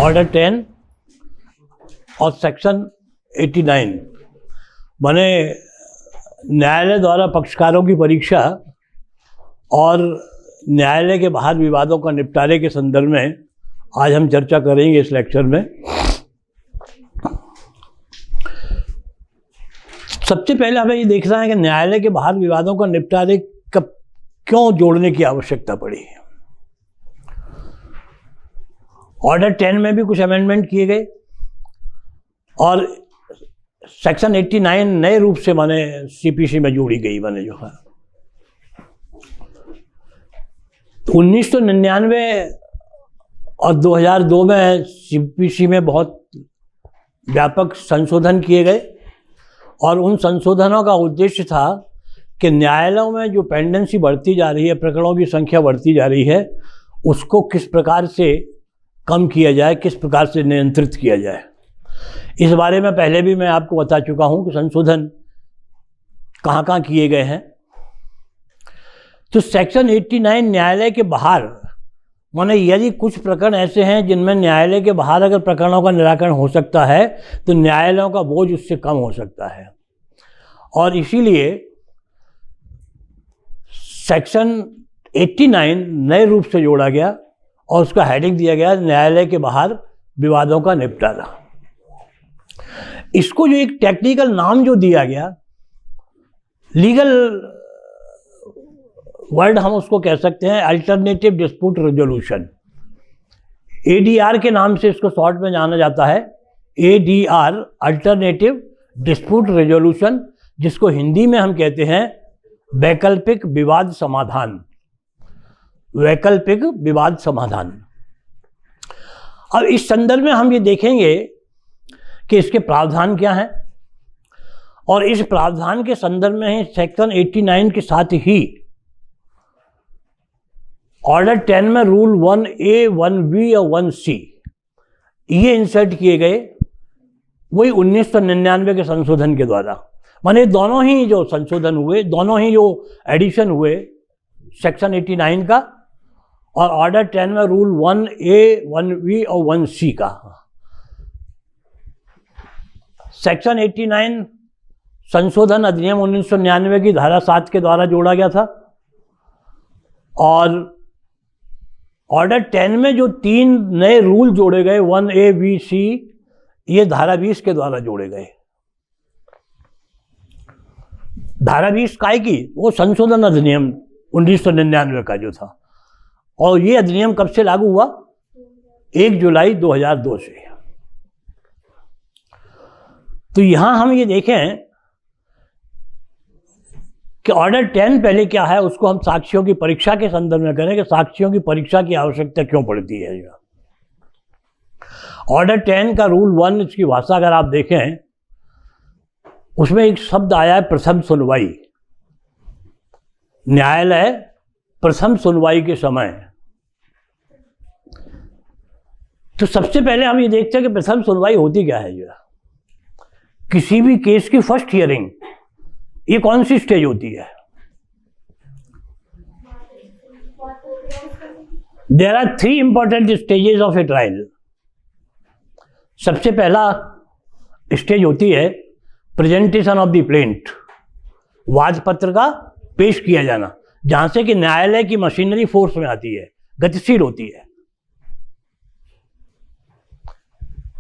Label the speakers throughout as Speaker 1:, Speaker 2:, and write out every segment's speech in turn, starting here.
Speaker 1: Order 10 और section 89 माने न्यायालय द्वारा पक्षकारों की परीक्षा और न्यायालय के बाहर विवादों का निपटारे के संदर्भ में आज हम चर्चा करेंगे इस लेक्चर में। सबसे पहले हमें ये देखना है कि न्यायालय के बाहर विवादों का निपटारे कब क्यों जोड़ने की आवश्यकता पड़ी। ऑर्डर 10 में भी कुछ अमेंडमेंट किए गए और सेक्शन 89 नए रूप से माने सीपीसी में जोड़ी गई माने जो है 1999 और 2002 में सीपीसी में बहुत व्यापक संशोधन किए गए और उन संशोधनों का उद्देश्य था कि न्यायालयों में जो पेंडेंसी बढ़ती जा रही है, प्रकरणों की संख्या बढ़ती जा रही है, उसको किस प्रकार से कम किया जाए, किस प्रकार से नियंत्रित किया जाए। इस बारे में पहले भी मैं आपको बता चुका हूं कि संशोधन कहाँ कहाँ किए गए हैं। तो सेक्शन 89 न्यायालय के बाहर माने यदि कुछ प्रकरण ऐसे हैं जिनमें न्यायालय के बाहर अगर प्रकरणों का निराकरण हो सकता है तो न्यायालयों का बोझ उससे कम हो सकता है और इसीलिए सेक्शन 89 नए रूप से जोड़ा गया और उसका हेडिंग दिया गया न्यायालय के बाहर विवादों का निपटारा। इसको जो एक टेक्निकल नाम जो दिया गया, लीगल वर्ड हम उसको कह सकते हैं अल्टरनेटिव डिस्प्यूट रेजोल्यूशन, एडीआर के नाम से इसको शॉर्ट में जाना जाता है। एडीआर अल्टरनेटिव डिस्प्यूट रेजोल्यूशन, जिसको हिंदी में हम कहते हैं वैकल्पिक विवाद समाधान। वैकल्पिक विवाद समाधान। अब इस संदर्भ में हम ये देखेंगे कि इसके प्रावधान क्या हैं और इस प्रावधान के संदर्भ में ही सेक्शन 89 के साथ ही ऑर्डर 10 में रूल 1A, 1B और 1C ये इंसर्ट किए गए वही 1999 के संशोधन के द्वारा। माने दोनों ही जो संशोधन हुए, दोनों ही जो एडिशन हुए सेक्शन 89 का और ऑर्डर 10 में रूल 1A, 1B और 1C का। सेक्शन 89 संशोधन अधिनियम 1999 की धारा 7 के द्वारा जोड़ा गया था और ऑर्डर 10 में जो 3 नए रूल जोड़े गए 1A, B, C ये धारा 20 के द्वारा जोड़े गए। धारा 20 काय की? वो संशोधन अधिनियम 1999 का जो था और ये अधिनियम कब से लागू हुआ? 1 जुलाई 2002 से। तो यहां हम ये देखें कि ऑर्डर 10 पहले क्या है उसको हम साक्ष्यों की परीक्षा के संदर्भ में करें कि साक्ष्यों की परीक्षा की आवश्यकता क्यों पड़ती है। ऑर्डर 10 का रूल 1 इसकी भाषा अगर आप देखें उसमें एक शब्द आया है प्रथम सुनवाई। न्यायालय प्रथम सुनवाई के समय। तो सबसे पहले हम ये देखते हैं कि प्रथम सुनवाई होती क्या है। किसी भी केस की फर्स्ट हियरिंग ये कौन सी स्टेज होती है? There are 3 important stages of a trial. सबसे पहला स्टेज होती है प्रेजेंटेशन ऑफ द प्लेंट, वाद पत्र का पेश किया जाना, जहां से कि न्यायालय की मशीनरी फोर्स में आती है, गतिशील होती है।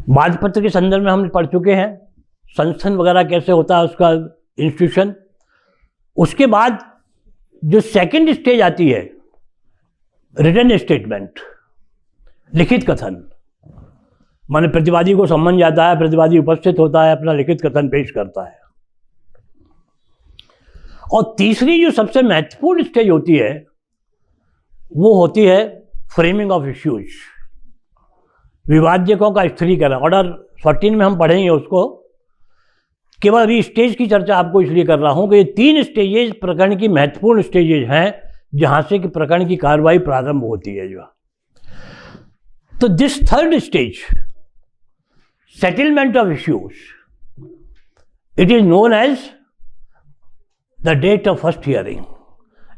Speaker 1: वाद पत्र के संदर्भ में हम पढ़ चुके हैं संस्थान वगैरह कैसे होता है उसका इंस्टीट्यूशन। उसके बाद जो सेकंड स्टेज आती है रिटन स्टेटमेंट, लिखित कथन। माने प्रतिवादी को सम्मन जाता है, प्रतिवादी उपस्थित होता है, अपना लिखित कथन पेश करता है। और तीसरी जो सबसे महत्वपूर्ण स्टेज होती है वो होती है फ्रेमिंग ऑफ इश्यूज, विवाद्यकों का स्थिरीकरण। ऑर्डर 14 में हम पढ़ेंगे उसको। केवल अभी स्टेज की चर्चा आपको इसलिए कर रहा हूं कि ये 3 स्टेजेस प्रकरण की महत्वपूर्ण स्टेजेस हैं जहां से कि प्रकरण की कार्रवाई प्रारंभ होती है। तो this third stage settlement of issues, it is known as the date of first hearing.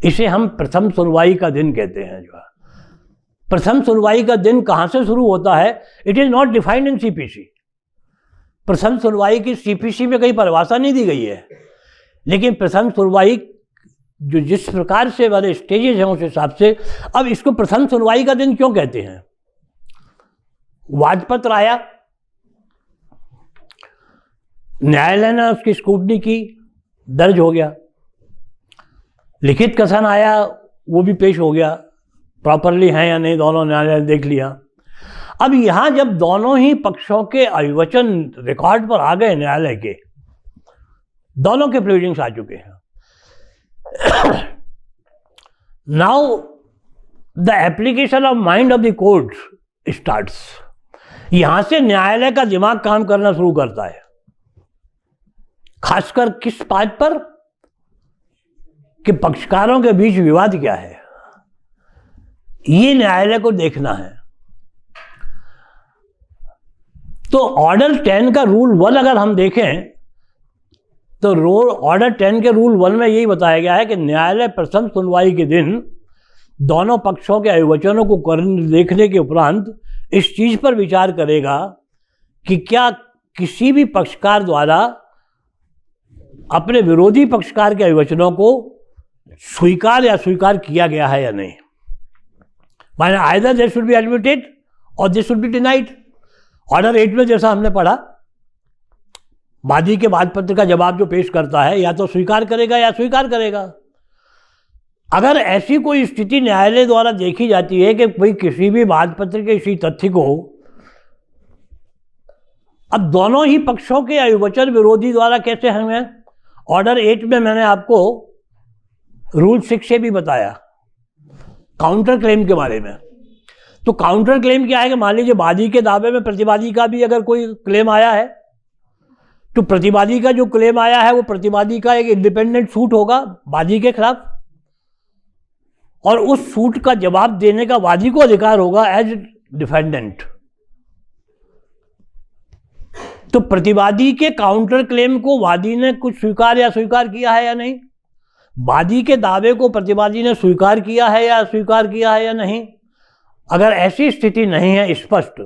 Speaker 1: इसे हम प्रथम सुनवाई का दिन कहते हैं। प्रथम सुनवाई का दिन कहाँ से शुरू होता है, it is not defined in CPC. प्रथम सुनवाई की सीपीसी में कहीं परिभाषा नहीं दी गई है, लेकिन प्रथम सुनवाई जो जिस प्रकार से वाले स्टेजेस हैं उस हिसाब से। अब इसको प्रथम सुनवाई का दिन क्यों कहते हैं? वादपत्र आया, न्यायालय ने उसकी स्क्रूटनी की, दर्ज हो गया। लिखित कथन आया, वो भी पेश हो गया, प्रॉपरली हैं या नहीं दोनों न्यायालय ने देख लिया। अब यहाँ जब दोनों ही पक्षों के अभिवचन रिकॉर्ड पर आ गए न्यायालय के, दोनों के प्लीडिंग्स आ चुके हैं, now the application of mind of the court starts. यहां से न्यायालय का दिमाग काम करना शुरू करता है, खासकर किस बात पर कि पक्षकारों के बीच विवाद क्या है, ये न्यायालय को देखना है। तो ऑर्डर 10 का रूल 1 अगर हम देखें तो ऑर्डर 10 के रूल 1 में यही बताया गया है कि न्यायालय प्रथम सुनवाई के दिन दोनों पक्षों के अभिवचनों को देखने के उपरांत इस चीज पर विचार करेगा कि क्या किसी भी पक्षकार द्वारा अपने विरोधी पक्षकार के अभिवचनों को स्वीकार या स्वीकार किया गया है या नहीं। माने either they should be admitted और they should be denied. Order 8 में जैसा हमने पढ़ा, वादी के वादपत्र का जवाब जो पेश करता है या तो स्वीकार करेगा या स्वीकार करेगा। अगर ऐसी कोई स्थिति न्यायालय द्वारा देखी जाती है कि भाई किसी भी वादपत्र के इसी तथ्य को अब दोनों ही पक्षों के अभिवचन विरोधी द्वारा कैसे हमें, ऑर्डर 8 में मैंने आपको रूल 6 से भी बताया काउंटर क्लेम के बारे में। तो काउंटर क्लेम क्या है कि मान लीजिए वादी के दावे में प्रतिवादी का भी अगर कोई क्लेम आया है, तो प्रतिवादी का जो क्लेम आया है वो प्रतिवादी का एक इंडिपेंडेंट सूट होगा वादी के खिलाफ, और उस सूट का जवाब देने का वादी को अधिकार होगा एज डिफेंडेंट। तो प्रतिवादी के काउंटर क्लेम को वादी ने कुछ स्वीकार या स्वीकार किया है या नहीं, वादी के दावे को प्रतिवादी ने स्वीकार किया है या अस्वीकार किया है या नहीं। अगर ऐसी स्थिति नहीं है स्पष्ट,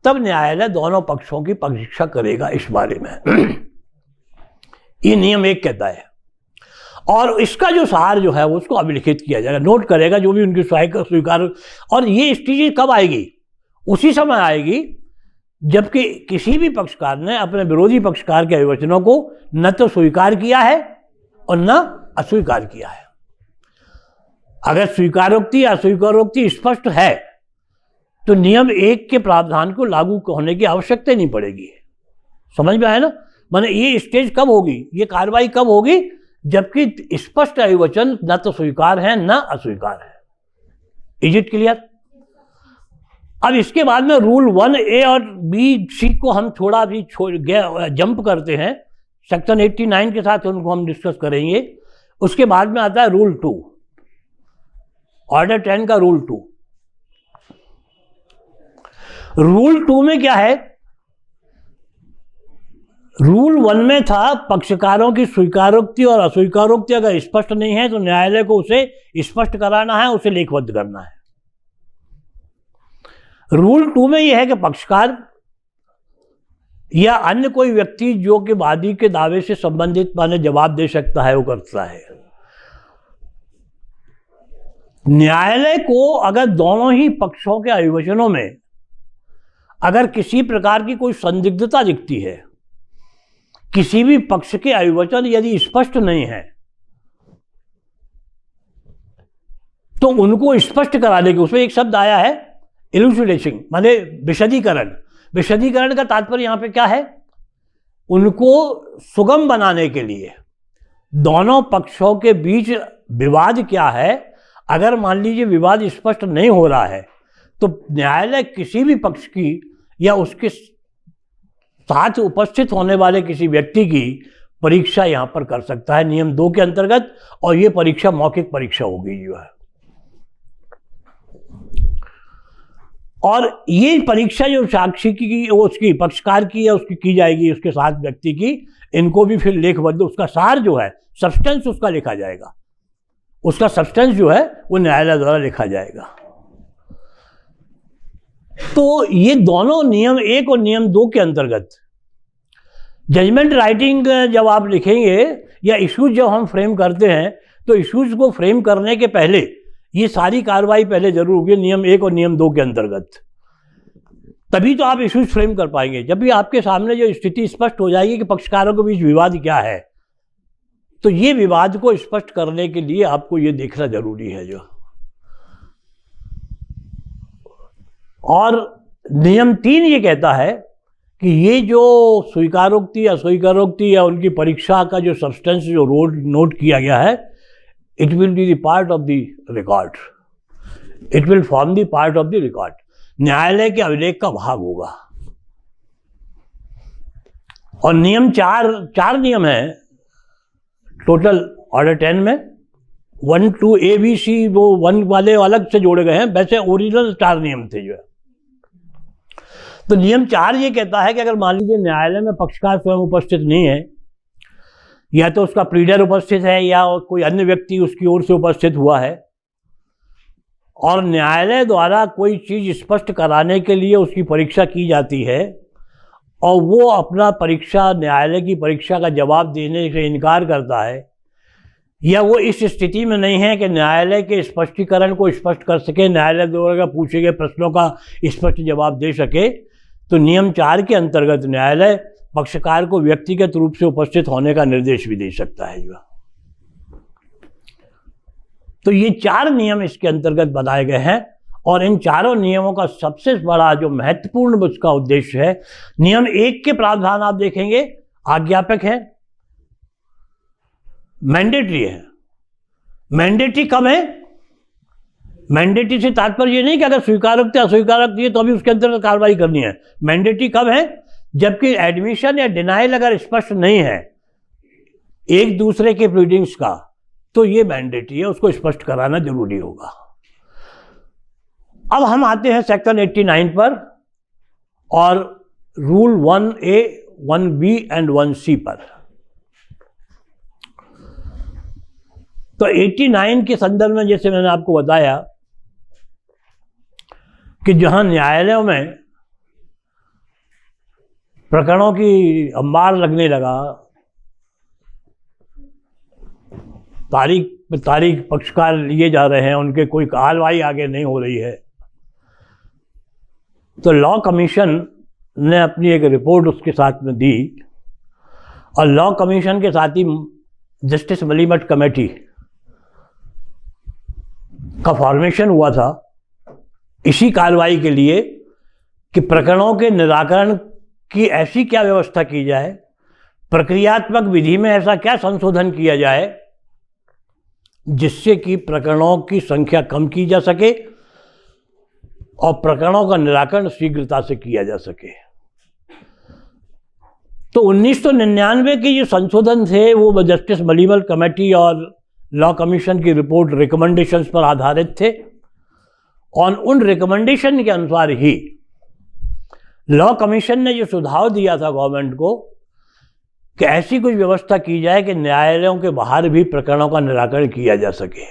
Speaker 1: तब न्यायालय दोनों पक्षों की परीक्षा करेगा इस बारे में। ये नियम 1 कहता है, और इसका जो सार जो है उसको अभिलिखित किया जाएगा, नोट करेगा जो भी उनकी स्वीकार। और ये स्थिति कब आएगी? उसी समय आएगी जबकि किसी भी पक्षकार ने अपने विरोधी पक्षकार के अभिवचनों को न तो स्वीकार किया है और न अस्वीकार किया है। अगर स्वीकारोक्ति या अस्वीकारोक्ति स्पष्ट है तो नियम 1 के प्रावधान को लागू होने की आवश्यकता नहीं पड़ेगी। समझ में आया ना? माने ये स्टेज कब होगी, ये कार्रवाई कब होगी? जबकि स्पष्ट अभिवचन न तो स्वीकार है न अस्वीकार है। Is it clear? अब इसके बाद में रूल 1A और B-C को हम थोड़ा भी जंप करते हैं, सेक्शन 89 के साथ उनको हम डिस्कस करेंगे। उसके बाद में आता है रूल 2, ऑर्डर 10 का रूल 2। रूल 2 में क्या है? रूल 1 में था पक्षकारों की स्वीकारोक्ति और अस्वीकारोक्ति अगर स्पष्ट नहीं है तो न्यायालय को उसे स्पष्ट कराना है, उसे लेखबद्ध करना है। रूल 2 में यह है कि पक्षकार या अन्य कोई व्यक्ति जो कि वादी के दावे से संबंधित माने जवाब दे सकता है वो करता है। न्यायालय को अगर दोनों ही पक्षों के अभिवचनों में अगर किसी प्रकार की कोई संदिग्धता दिखती है, किसी भी पक्ष के अभिवचन यदि स्पष्ट नहीं है, तो उनको स्पष्ट कराने के, उसमें एक शब्द आया है इलुसिडेशन, माने विशदीकरण। विशदीकरण का तात्पर्य यहां पे क्या है? उनको सुगम बनाने के लिए दोनों पक्षों के बीच विवाद क्या है, अगर मान लीजिए विवाद स्पष्ट नहीं हो रहा है तो न्यायालय किसी भी पक्ष की या उसके साथ उपस्थित होने वाले किसी व्यक्ति की परीक्षा यहां पर कर सकता है नियम 2 के अंतर्गत, और यह परीक्षा मौखिक परीक्षा होगी जो है। और ये परीक्षा जो साक्षी की उसकी पक्षकार की या उसकी की जाएगी, उसके साथ व्यक्ति की, इनको भी फिर लेखबद्ध, उसका सार जो है सब्सटेंस उसका लिखा जाएगा, उसका सब्सटेंस जो है वो न्यायालय द्वारा लिखा जाएगा। तो ये दोनों नियम 1 और नियम 2 के अंतर्गत जजमेंट राइटिंग जब आप लिखेंगे या इश्यूज जब हम फ्रेम करते हैं तो इश्यूज को फ्रेम करने के पहले ये सारी कार्रवाई पहले जरूर होगी नियम 1 और नियम 2 के अंतर्गत, तभी तो आप इश्यूज फ्रेम कर पाएंगे। जब भी आपके सामने जो स्थिति स्पष्ट हो जाएगी कि पक्षकारों के बीच विवाद क्या है, तो ये विवाद को स्पष्ट करने के लिए आपको ये देखना जरूरी है जो। और नियम 3 ये कहता है कि ये जो स्वीकारोक्ति अस्वीकारोक्ति या उनकी परीक्षा का जो सब्सटेंस जो नोट किया गया है, it will be the part of the record, it will form the part of the record, न्यायालय के अभिलेख का भाग होगा। और नियम 4 नियम है टोटल ऑर्डर 10 में, 1 2 A B C वो 1 वाले अलग से जोड़े गए हैं, वैसे ओरिजिनल 4 नियम थे जो है। तो नियम 4 ये कहता है कि अगर मान लीजिए न्यायालय में पक्षकार स्वयं उपस्थित नहीं है, या तो उसका प्लीडर उपस्थित है या कोई अन्य व्यक्ति उसकी ओर से उपस्थित हुआ है, और न्यायालय द्वारा कोई चीज स्पष्ट कराने के लिए उसकी परीक्षा की जाती है और वो अपना न्यायालय की परीक्षा का जवाब देने से इनकार करता है, या वो इस स्थिति में नहीं है कि न्यायालय के स्पष्टीकरण को स्पष्ट कर सके, न्यायालय द्वारा पूछे गए प्रश्नों का स्पष्ट जवाब दे सके, तो नियम 4 के अंतर्गत न्यायालय पक्षकार को व्यक्तिगत रूप से उपस्थित होने का निर्देश भी दे सकता है। तो ये 4 नियम इसके अंतर्गत बनाए गए हैं, और इन चारों नियमों का सबसे बड़ा जो महत्वपूर्ण उसका उद्देश्य है, नियम 1 के प्रावधान आप देखेंगे आज्ञापक है, मैंडेटरी है। मैंडेटरी कब है? मैंडेटरी से तात्पर्य ये नहीं कि अगर स्वीकारोक्ति अस्वीकारोक्ति है तो अभी उसके अंतर्गत कार्रवाई करनी है। मैंडेटरी कब है? जबकि एडमिशन या डिनाइल अगर स्पष्ट नहीं है एक दूसरे के प्लीडिंग्स का, तो ये मैंडेटरी है, उसको स्पष्ट कराना जरूरी होगा। अब हम आते हैं सेक्शन 89 पर और rule 1A, 1B and 1C पर। तो 89 के संदर्भ में जैसे मैंने आपको बताया कि जहां न्यायालयों में प्रकरणों की अंबार लगने लगा, तारीख पे तारीख पक्षकार लिए जा रहे हैं, उनके कोई कार्रवाई आगे नहीं हो रही है, तो लॉ कमीशन ने अपनी एक रिपोर्ट उसके साथ में दी, और लॉ कमीशन के साथ ही जस्टिस मलीमठ कमेटी का फॉर्मेशन हुआ था इसी कार्रवाई के लिए कि प्रकरणों के निराकरण की ऐसी क्या व्यवस्था की जाए, प्रक्रियात्मक विधि में ऐसा क्या संशोधन किया जाए जिससे कि प्रकरणों की संख्या कम की जा सके और प्रकरणों का निराकरण शीघ्रता से किया जा सके। तो 1999 के जो संशोधन थे वो जस्टिस मलीमठ कमेटी और लॉ कमीशन की रिपोर्ट रिकमेंडेशंस पर आधारित थे, और उन रिकमेंडेशन के अनुसार ही लॉ कमीशन ने जो सुझाव दिया था गवर्नमेंट को कि ऐसी कुछ व्यवस्था की जाए कि न्यायालयों के बाहर भी प्रकरणों का निराकरण किया जा सके।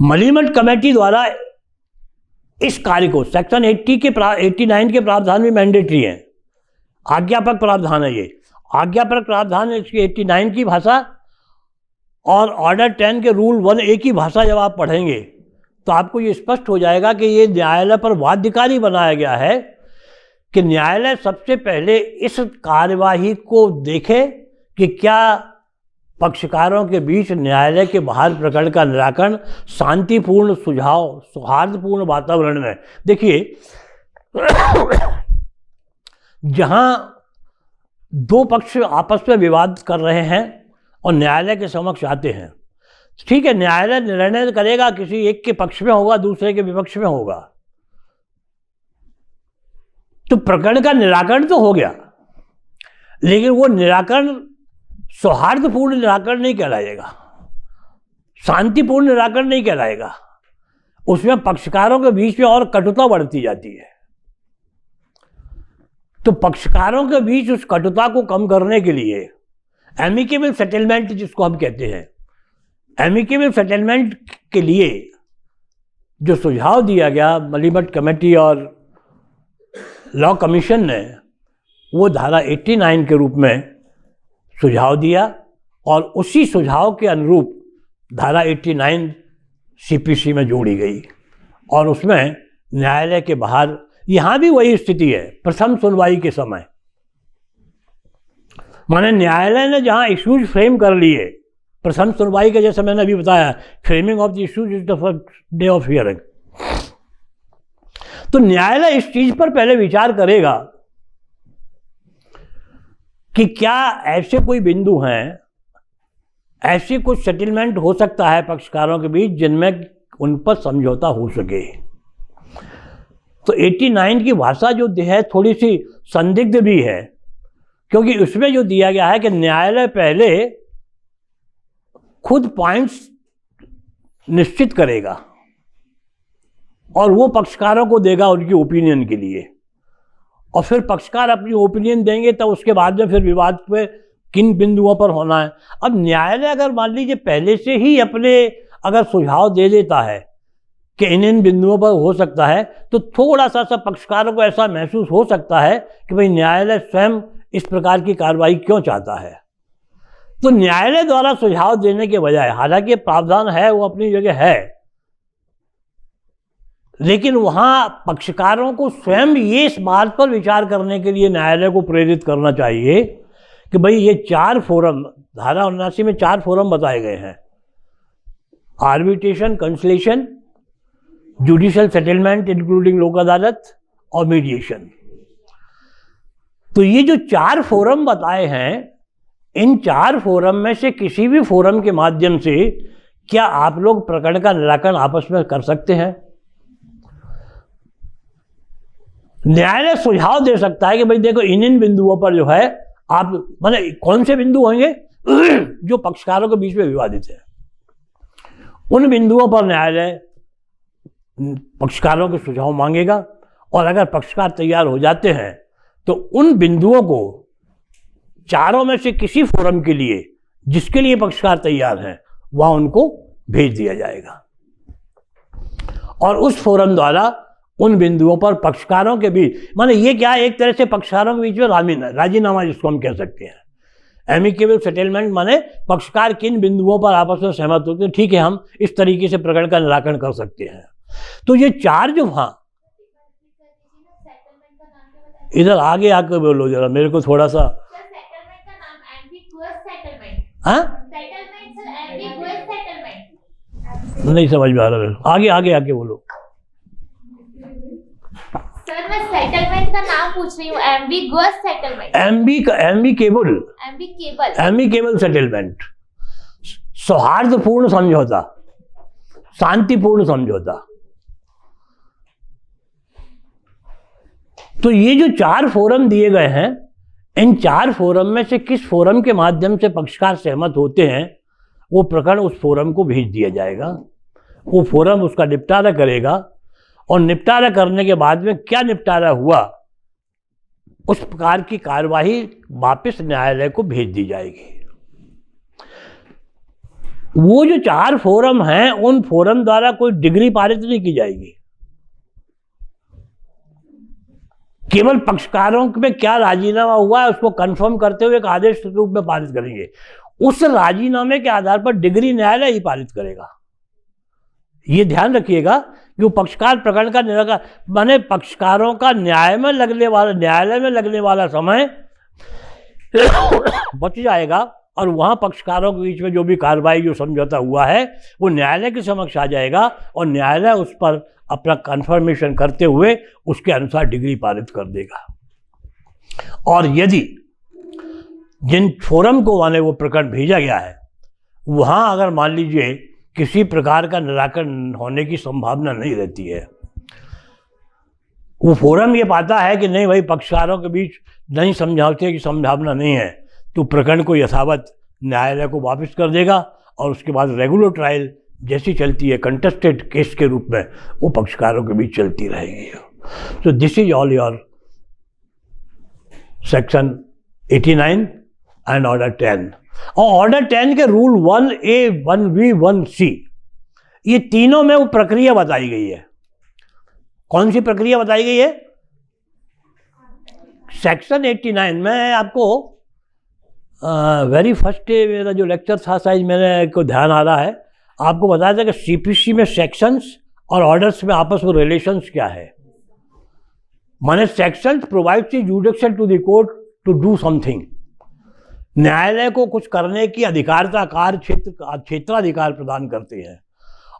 Speaker 1: मलीमठ कमेटी द्वारा इस कार्य को सेक्शन 89 के प्रावधान में मैंडेटरी हैं, आज्ञापक प्रावधान है ये, आज्ञापक प्रावधान है इसकी 89 की भाषा, और ऑर्डर 10 के रूल 1A की भाषा जब आप पढ़ेंगे तो आपको ये स्पष्ट हो जाएगा कि ये न्यायालय पर बाध्यकारी बनाया गया है कि न्यायालय सबसे पहले इस कार्यवाही को देखे कि क्या पक्षकारों के बीच न्यायालय के बाहर प्रकरण का निराकरण शांतिपूर्ण सुझाव सौहार्दपूर्ण वातावरण में। देखिए जहां दो पक्ष आपस में विवाद कर रहे हैं और न्यायालय के समक्ष आते हैं, ठीक है, न्यायालय निर्णय करेगा, किसी एक के पक्ष में होगा दूसरे के विपक्ष में होगा, तो प्रकरण का निराकरण तो हो गया, लेकिन वो निराकरण सौहार्दपूर्ण निराकरण नहीं कहलाएगा, शांतिपूर्ण निराकरण नहीं कहलाएगा, उसमें पक्षकारों के बीच में और कटुता बढ़ती जाती है। तो पक्षकारों के बीच उस कटुता को कम करने के लिए एमिकेबल सेटलमेंट जिसको हम कहते हैं, एमिकेबल सेटलमेंट के लिए जो सुझाव दिया गया मलीमठ कमेटी और लॉ कमीशन ने, वो धारा 89 के रूप में सुझाव दिया और उसी सुझाव के अनुरूप धारा 89 सीपीसी में जोड़ी गई और उसमें न्यायालय के बाहर, यहाँ भी वही स्थिति है प्रथम सुनवाई के समय, माने न्यायालय ने जहाँ इश्यूज फ्रेम कर लिए प्रथम सुनवाई के, जैसे मैंने अभी बताया, framing of the issues is the first day of hearing, तो न्यायालय इस चीज पर पहले विचार करेगा कि क्या ऐसे कोई बिंदु हैं, ऐसी कुछ सेटलमेंट हो सकता है पक्षकारों के बीच जिनमें उन पर समझौता हो सके। तो 89 की भाषा जो है थोड़ी सी संदिग्ध भी है, क्योंकि उसमें जो दिया गया है कि न्यायालय पहले खुद पॉइंट्स निश्चित करेगा और वो पक्षकारों को देगा उनकी ओपिनियन के लिए, और फिर पक्षकार अपनी ओपिनियन देंगे, तब उसके बाद में फिर विवाद पे किन बिंदुओं पर होना है। अब न्यायालय अगर मान लीजिए पहले से ही अपने अगर सुझाव दे देता है कि इन बिंदुओं पर हो सकता है, तो थोड़ा सा पक्षकारों को ऐसा महसूस हो सकता है कि भाई न्यायालय स्वयं इस प्रकार की कार्रवाई क्यों चाहता है। तो न्यायालय द्वारा सुझाव देने के बजाय, हालांकि प्रावधान है वो अपनी जगह है, लेकिन वहां पक्षकारों को स्वयं ये इस बात पर विचार करने के लिए न्यायालय को प्रेरित करना चाहिए कि भाई ये 4 फोरम, धारा 79 में 4 फोरम बताए गए हैं, arbitration, consolation, judicial settlement including लोक अदालत और मीडिएशन। तो ये जो 4 फोरम बताए हैं, इन 4 फोरम में से किसी भी फोरम के माध्यम से क्या आप लोग प्रकरण का निराकरण आपस में कर सकते हैं? न्यायालय सुझाव दे सकता है कि भाई देखो इन बिंदुओं पर जो है आप, माने कौन से बिंदु होंगे जो पक्षकारों के बीच में विवादित है, उन बिंदुओं पर न्यायालय पक्षकारों के सुझाव मांगेगा, और अगर पक्षकार तैयार हो जाते हैं तो उन बिंदुओं को चारों में से किसी फोरम के लिए जिसके लिए पक्षकार तैयार हैं वहां उनको भेज दिया जाएगा, और उस फोरम द्वारा उन बिंदुओं पर पक्षकारों के बीच, माने ये क्या है, एक तरह से पक्षकारों के बीच में राजीनामा जिसको हम कह सकते हैं। एमिकेबल सेटलमेंट माने पक्षकार किन बिंदुओं पर आपस में सहमत होते हैं, ठीक है हम इस तरीके से प्रकरण का निराकरण कर सकते हैं। तो ये 4 जो, हाँ इधर आगे आकर बोलो जरा, मेरे को थोड़ा सा, हाँ नहीं समझ में आ रहा, आगे आगे आके बोलो।
Speaker 2: सर मैं सेटलमेंट का नाम पूछ रही हूँ, एम्बिगुअस सेटलमेंट।
Speaker 1: एम्बिकेबल सेटलमेंट, सौहार्दपूर्ण समझौता, शांतिपूर्ण समझौता। तो ये जो 4 फोरम दिए गए हैं, इन 4 फोरम में से किस फोरम के माध्यम से पक्षकार सहमत होते हैं, वो प्रकरण उस फोरम को भेज दिया जाएगा, वो फोरम उसका निपटारा करेगा, और निपटारा करने के बाद में क्या निपटारा हुआ उस प्रकार की कार्यवाही वापस न्यायालय को भेज दी जाएगी। वो जो 4 फोरम हैं, उन फोरम द्वारा कोई डिग्री पारित नहीं की जाएगी, केवल पक्षकारों में क्या राजीनामा हुआ है उसको कंफर्म करते हुए एक आदेश के रूप में पारित करेंगे। उस राजीनामे के आधार पर डिग्री न्यायालय ही पारित करेगा। ये ध्यान रखिएगा कि वो पक्षकार प्रकरण का निराकरण, माने पक्षकारों का न्यायालय में लगने वाला समय बच जाएगा, और वहां पक्षकारों के बीच में जो भी कार्रवाई, जो समझौता हुआ है, वो न्यायालय के समक्ष आ जाएगा, और न्यायालय उस पर अपना कंफर्मेशन करते हुए उसके अनुसार डिग्री पारित कर देगा। और यदि जिन फोरम को माने वो प्रकरण भेजा गया है, वहां अगर मान लीजिए किसी प्रकार का निराकरण होने की संभावना नहीं रहती है, वो फोरम ये पाता है कि नहीं भाई पक्षकारों के बीच नहीं समझौते की संभावना नहीं है, तो प्रकरण को यथावत न्यायालय को वापस कर देगा, और उसके बाद रेगुलर ट्रायल जैसी चलती है कंटेस्टेड केस के रूप में वो पक्षकारों के बीच चलती रहेगी। तो this is all your section 89 and order 10। और ऑर्डर 10 के रूल 1A 1B 1C ये तीनों में वो प्रक्रिया बताई गई है। कौन सी प्रक्रिया बताई गई है? सेक्शन 89 में आपको वेरी फर्स्ट डे मेरा जो लेक्चर था, शायद मेरे को ध्यान आ रहा है, आपको बताया था कि सीपीसी में सेक्शंस और ऑर्डर्स में आपस में रिलेशंस क्या है। माने sections provides jurisdiction to the court to do something. न्यायालय को कुछ करने की अधिकारता क्षेत्राधिकार प्रदान करते हैं,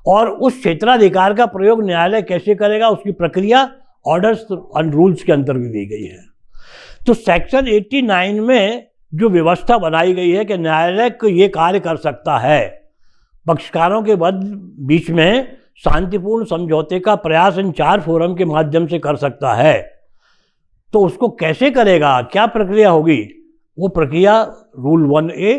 Speaker 1: और उस क्षेत्राधिकार का प्रयोग न्यायालय कैसे करेगा उसकी प्रक्रिया ऑर्डर्स एंड रूल्स के अंतर्गत दी गई है। तो सेक्शन 89 में जो व्यवस्था बनाई गई है कि न्यायालय को ये कार्य कर सकता है, पक्षकारों के बीच में शांतिपूर्ण समझौते का प्रयास इन 4 फोरम के माध्यम से कर सकता है। तो उसको कैसे करेगा, क्या प्रक्रिया होगी? वो प्रक्रिया रूल 1A,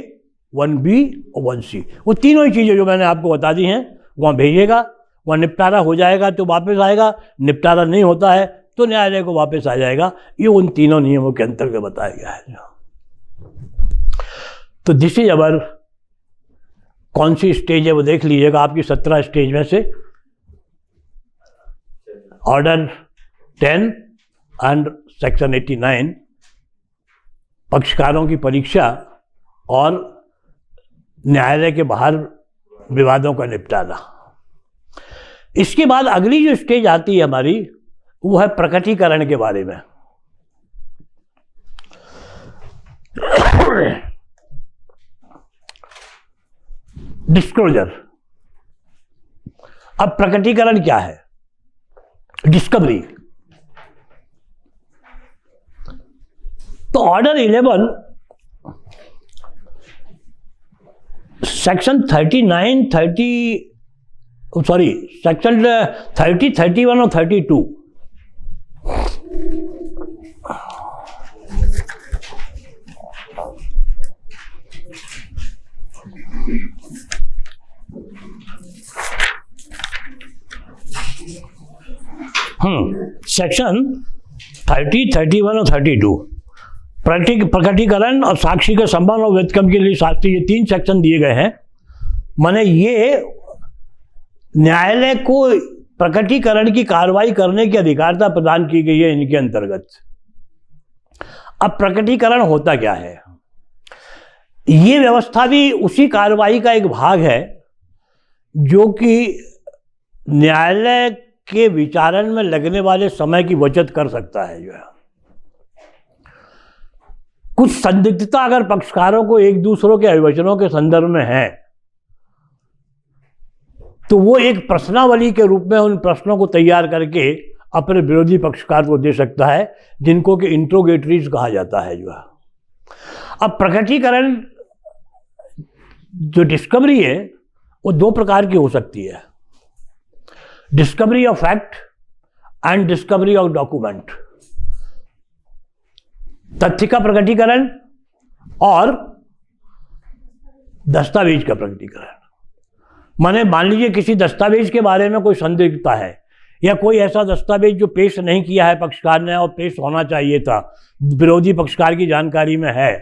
Speaker 1: 1B और 1C, वो तीनों ही चीज़ें जो मैंने आपको बता दी हैं वहाँ भेजेगा। वहाँ निपटारा हो जाएगा तो वापस आएगा, निपटारा नहीं होता है तो न्यायालय को वापस आ जाएगा। ये उन तीनों नियमों के अंतर्गत बताया गया है। तो दिस इज अवर, कौन सी स्टेज है वो देख लीजिएगा। आपकी 17 स्टेज में से ऑर्डर 10 एंड सेक्शन 89 पक्षकारों की परीक्षा और न्यायालय के बाहर विवादों का निपटारा। इसके बाद अगली जो स्टेज आती है हमारी, वो है प्रकटीकरण के बारे में। डिस्क्लोजर। अब प्रकटीकरण क्या है? डिस्कवरी। तो ऑर्डर 11 सेक्शन 39, 30 सॉरी सेक्शन 30, 31 और 32 सेक्शन 30, 31 और 32 प्रकटीकरण और साक्षी के संबंध और व्यतिक्रम के लिए शास्त्री, ये 3 सेक्शन दिए गए हैं। माने ये न्यायालय को प्रकटीकरण की कार्रवाई करने की अधिकारता प्रदान की गई है इनके अंतर्गत। अब प्रकटीकरण होता क्या है? ये व्यवस्था भी उसी कार्रवाई का एक भाग है जो कि न्यायालय के विचारण में लगने वाले समय की बचत कर सकता है। जो है कुछ संदिग्धता अगर पक्षकारों को एक दूसरों के अभिवचनों के संदर्भ में है तो वो एक प्रश्नावली के रूप में उन प्रश्नों को तैयार करके अपने विरोधी पक्षकार को दे सकता है, जिनको कि इंट्रोगेटरीज कहा जाता है। जो है अब प्रकटीकरण जो डिस्कवरी है वो 2 प्रकार की हो सकती है, discovery of fact and discovery of document. तथ्य का प्रकटीकरण और दस्तावेज का प्रकटीकरण। माने मान लीजिए किसी दस्तावेज के बारे में कोई संदिग्धता है या कोई ऐसा दस्तावेज जो पेश नहीं किया है पक्षकार ने और पेश होना चाहिए था, विरोधी पक्षकार की जानकारी में है,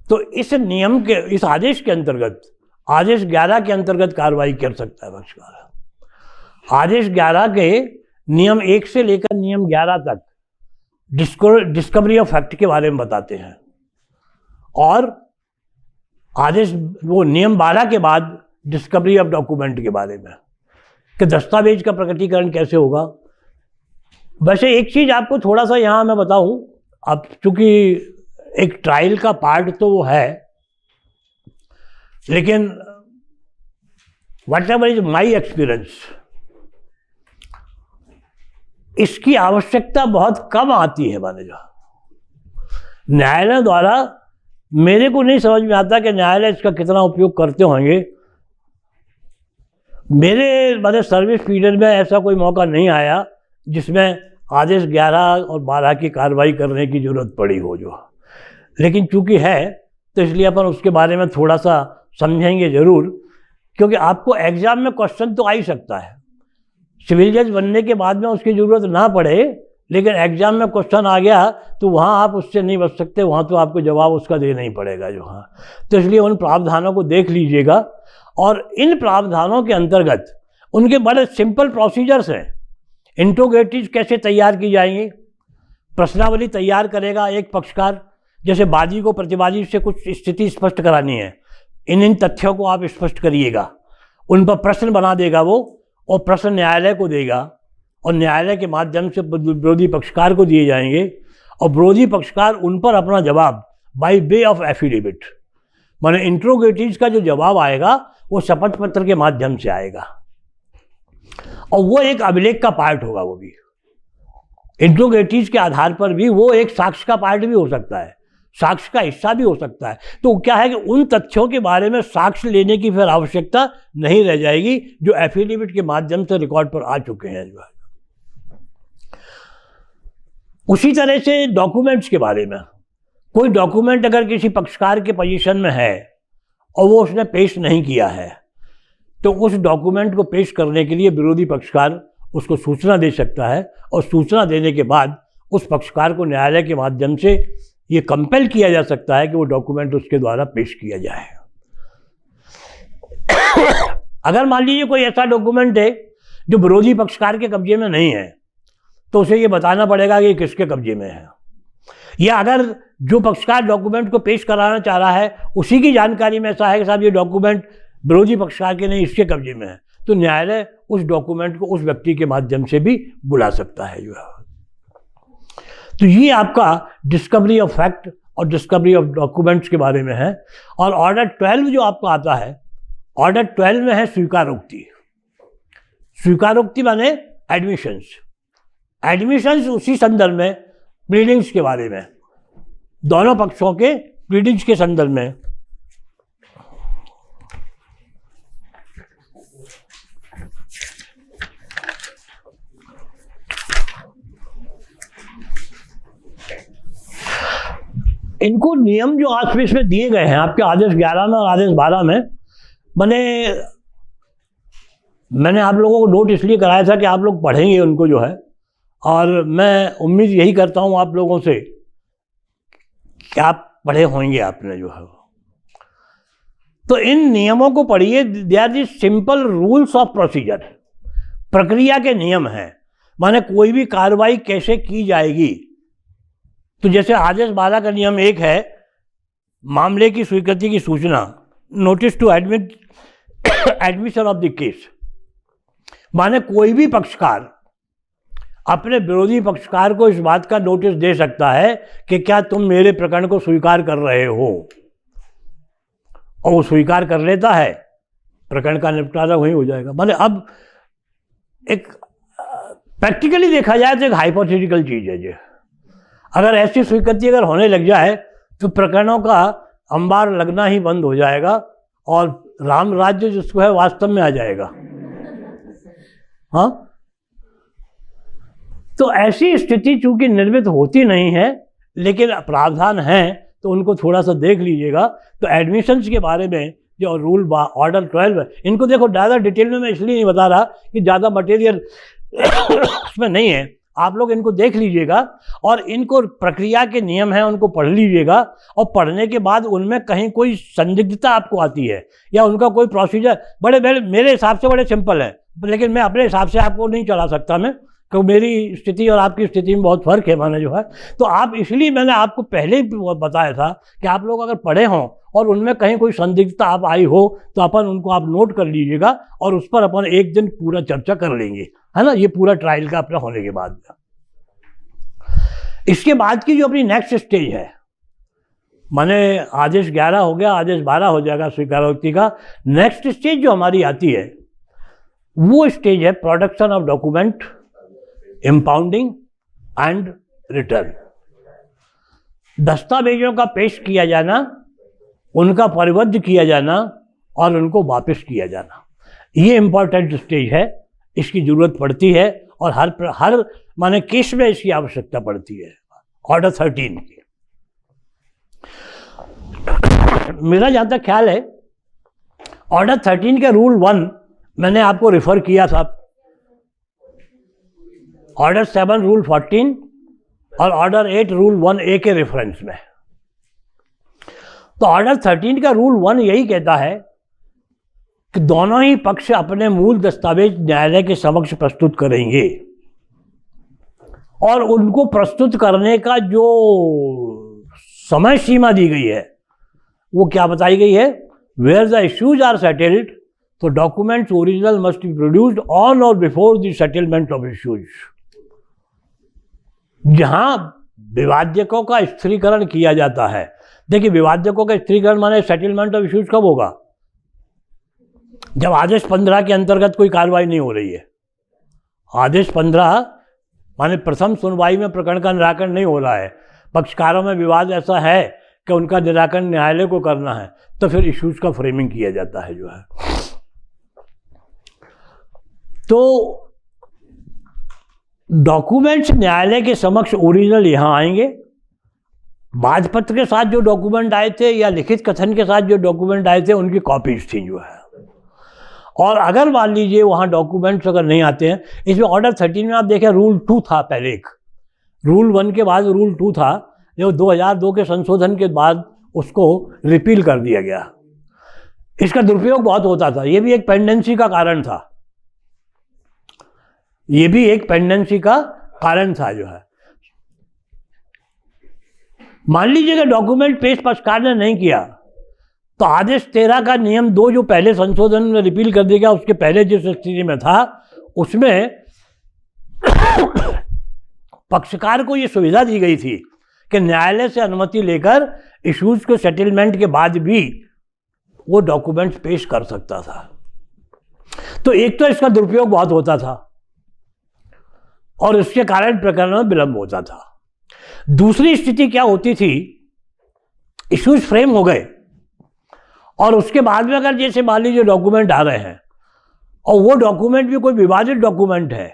Speaker 1: तो इस नियम के, इस आदेश के अंतर्गत, आदेश 11 के अंतर्गत कार्रवाई कर सकता है पक्षकार। आदेश 11 के नियम 1 से लेकर नियम 11 तक डिस्कवरी ऑफ फैक्ट के बारे में बताते हैं, और आदेश वो नियम 12 के बाद डिस्कवरी ऑफ डॉक्यूमेंट के बारे में कि दस्तावेज का प्रकटीकरण कैसे होगा। वैसे एक चीज़ आपको थोड़ा सा यहाँ मैं बताऊँ, अब चूँकि एक ट्रायल का पार्ट तो वो है, लेकिन what ever is my experience, इसकी आवश्यकता बहुत कम आती है। माने जो न्यायालय द्वारा, मेरे को नहीं समझ में आता कि न्यायालय इसका कितना उपयोग करते होंगे। मेरे माने सर्विस पीरियड में ऐसा कोई मौका नहीं आया जिसमें आदेश 11 और 12 की कार्रवाई करने की जरूरत पड़ी हो। जो लेकिन चूंकि है तो इसलिए अपन उसके बारे में थोड़ा सा समझेंगे ज़रूर, क्योंकि आपको एग्जाम में क्वेश्चन तो आ ही सकता है। सिविल जज बनने के बाद में उसकी ज़रूरत ना पड़े, लेकिन एग्जाम में क्वेश्चन आ गया तो वहाँ आप उससे नहीं बच सकते, वहाँ तो आपको जवाब उसका देना ही पड़ेगा। जो हाँ, तो इसलिए उन प्रावधानों को देख लीजिएगा और इन प्रावधानों के अंतर्गत उनके बड़े सिंपल प्रोसीजर्स हैं। इंट्रोगेटिव कैसे तैयार की जाएंगी, प्रश्नावली तैयार करेगा एक पक्षकार, जैसे वादी को प्रतिवादी से कुछ स्थिति स्पष्ट करानी है, इन तथ्यों को आप स्पष्ट करिएगा, उन पर प्रश्न बना देगा वो, और प्रश्न न्यायालय को देगा और न्यायालय के माध्यम से विरोधी पक्षकार को दिए जाएंगे और विरोधी पक्षकार उन पर अपना जवाब बाय वे ऑफ एफिडेविट, माने इंट्रोगेटिव्स का जो जवाब आएगा वो शपथ पत्र के माध्यम से आएगा और वो एक अभिलेख का पार्ट होगा। वो भी इंट्रोगेटिव्स के आधार पर भी वो एक साक्ष्य का पार्ट भी हो सकता है, साक्ष्य का हिस्सा भी हो सकता है। तो क्या है कि उन तथ्यों के बारे में साक्ष्य लेने की फिर आवश्यकता नहीं रह जाएगी जो एफिडेविट के माध्यम से रिकॉर्ड पर आ चुके हैं। जो है उसी तरह से डॉक्यूमेंट्स के बारे में, कोई डॉक्यूमेंट अगर किसी पक्षकार के पोजीशन में है और वो उसने पेश नहीं किया है तो उस डॉक्यूमेंट को पेश करने के लिए विरोधी पक्षकार उसको सूचना दे सकता है और सूचना देने के बाद उस पक्षकार को न्यायालय के माध्यम से ये कंपेल किया जा सकता है कि वो डॉक्यूमेंट उसके द्वारा पेश किया जाए। अगर मान लीजिए कोई ऐसा डॉक्यूमेंट है जो विरोधी पक्षकार के कब्जे में नहीं है तो उसे ये बताना पड़ेगा कि ये किसके कब्जे में है, या अगर जो पक्षकार डॉक्यूमेंट को पेश कराना चाह रहा है उसी की जानकारी में ऐसा है कि साहब ये डॉक्यूमेंट विरोधी पक्षकार के नहीं इसके कब्जे में है, तो न्यायालय उस डॉक्यूमेंट को उस व्यक्ति के माध्यम से भी बुला सकता है। जो है तो ये आपका डिस्कवरी ऑफ फैक्ट और डिस्कवरी ऑफ डॉक्यूमेंट्स के बारे में है। और ऑर्डर 12 जो आपको आता है, ऑर्डर 12 में है स्वीकारोक्ति। स्वीकारोक्ति माने एडमिशंस, एडमिशंस उसी संदर्भ में प्लीडिंग्स के बारे में, दोनों पक्षों के प्लीडिंग्स के संदर्भ में। इनको नियम जो आज में दिए गए हैं आपके आदेश 11 में और आदेश 12 में, मैंने आप लोगों को नोट इसलिए कराया था कि आप लोग पढ़ेंगे उनको जो है, और मैं उम्मीद यही करता हूं आप लोगों से कि आप पढ़े होंगे आपने जो है। तो इन नियमों को पढ़िए, they are the simple rules of procedure, प्रक्रिया के नियम हैं, माने कोई भी कार्रवाई कैसे की जाएगी। तो जैसे आदेश 12 का नियम 1 है, मामले की स्वीकृति की सूचना, notice to admit admission of the case, माने कोई भी पक्षकार अपने विरोधी पक्षकार को इस बात का नोटिस दे सकता है कि क्या तुम मेरे प्रकरण को स्वीकार कर रहे हो, और वो स्वीकार कर लेता है, प्रकरण का निपटारा वहीं हो जाएगा। माने अब एक प्रैक्टिकली देखा जाए तो एक हाइपोथेटिकल चीज है जो, अगर ऐसी स्वीकृति अगर होने लग जाए तो प्रकरणों का अंबार लगना ही बंद हो जाएगा और राम राज्य जिसको है वास्तव में आ जाएगा। हाँ, तो ऐसी स्थिति चूंकि निर्मित होती नहीं है लेकिन प्रावधान है तो उनको थोड़ा सा देख लीजिएगा। तो एडमिशंस के बारे में जो रूल ऑर्डर 12, इनको देखो ज़्यादा डिटेल में मैं इसलिए नहीं बता रहा कि ज़्यादा मटेरियल उसमें नहीं है, आप लोग इनको देख लीजिएगा और इनको प्रक्रिया के नियम हैं उनको पढ़ लीजिएगा, और पढ़ने के बाद उनमें कहीं कोई संदिग्धता आपको आती है या उनका कोई प्रोसीजर बड़े मेरे हिसाब से बड़े सिंपल है, लेकिन मैं अपने हिसाब से आपको नहीं चला सकता मैं, क्योंकि मेरी स्थिति और आपकी स्थिति में बहुत फर्क है माने जो है। तो आप इसलिए मैंने आपको पहले ही बताया था कि आप लोग अगर पढ़े हों और उनमें कहीं कोई संदिग्धता आप आई हो तो अपन उनको आप नोट कर लीजिएगा और उस पर अपन एक दिन पूरा चर्चा कर लेंगे, है ना, ये पूरा ट्रायल का अपना होने के बाद। इसके बाद की जो अपनी नेक्स्ट स्टेज है, माने आदेश 11 हो गया, आदेश 12 हो जाएगा स्वीकारोक्ति का। नेक्स्ट स्टेज जो हमारी आती है वो स्टेज है production of document, impounding and return. दस्तावेजों का पेश किया जाना, उनका परिबद्ध किया जाना और उनको वापस किया जाना, ये इंपॉर्टेंट स्टेज है, इसकी जरूरत पड़ती है और हर माने केस में इसकी आवश्यकता पड़ती है। ऑर्डर 13 की मेरा जहां तक ख्याल है, ऑर्डर 13 के रूल 1 मैंने आपको रिफर किया था, ऑर्डर 7 रूल 14 और ऑर्डर 8 रूल 1A के रेफरेंस में। तो ऑर्डर 13 का रूल 1 यही कहता है कि दोनों ही पक्ष अपने मूल दस्तावेज न्यायालय के समक्ष प्रस्तुत करेंगे और उनको प्रस्तुत करने का जो समय सीमा दी गई है वो क्या बताई गई है, where the issues are settled तो documents original must be produced on और before the settlement of issues. जहां विवाद्यकों का स्थिरीकरण किया जाता है, देखिए विवाद्यकों का स्थिरीकरण माने सेटलमेंट ऑफ इश्यूज कब होगा, जब आदेश 15 के अंतर्गत कोई कार्रवाई नहीं हो रही है। आदेश 15 माने प्रथम सुनवाई में प्रकरण का निराकरण नहीं हो रहा है, पक्षकारों में विवाद ऐसा है कि उनका निराकरण न्यायालय को करना है, तो फिर इश्यूज का फ्रेमिंग किया जाता है जो है। तो डॉक्यूमेंट्स न्यायालय के समक्ष ओरिजिनल यहां आएंगे, बाजपत्र के साथ जो डॉक्यूमेंट आए थे या लिखित कथन के साथ जो डॉक्यूमेंट आए थे उनकी कॉपीज थी जो है। और अगर मान लीजिए वहां डॉक्यूमेंट्स अगर नहीं आते हैं, इसमें ऑर्डर 13 में आप देखें रूल 2 था, पहले एक रूल 1 के बाद रूल 2 था, जो 2002 के संशोधन के बाद उसको रिपील कर दिया गया। इसका दुरुपयोग बहुत होता था, ये भी एक पेंडेंसी का कारण था, ये भी एक पेंडेंसी का कारण था जो है। मान लीजिए कि डॉक्यूमेंट पेश पक्षकार ने नहीं किया तो आदेश 13 का नियम 2 जो पहले संशोधन में रिपील कर दिया गया, उसके पहले जिस स्थिति में था उसमें पक्षकार को ये सुविधा दी गई थी कि न्यायालय से अनुमति लेकर इश्यूज के सेटलमेंट के बाद भी वो डॉक्यूमेंट्स पेश कर सकता था। तो एक तो इसका दुरुपयोग बहुत होता था और इसके कारण प्रकरण में विलंब होता था। दूसरी स्थिति क्या होती थी, इश्यूज फ्रेम हो गए और उसके बाद में अगर जैसे मान लीजिए डॉक्यूमेंट आ रहे हैं और वो डॉक्यूमेंट भी कोई विवादित डॉक्यूमेंट है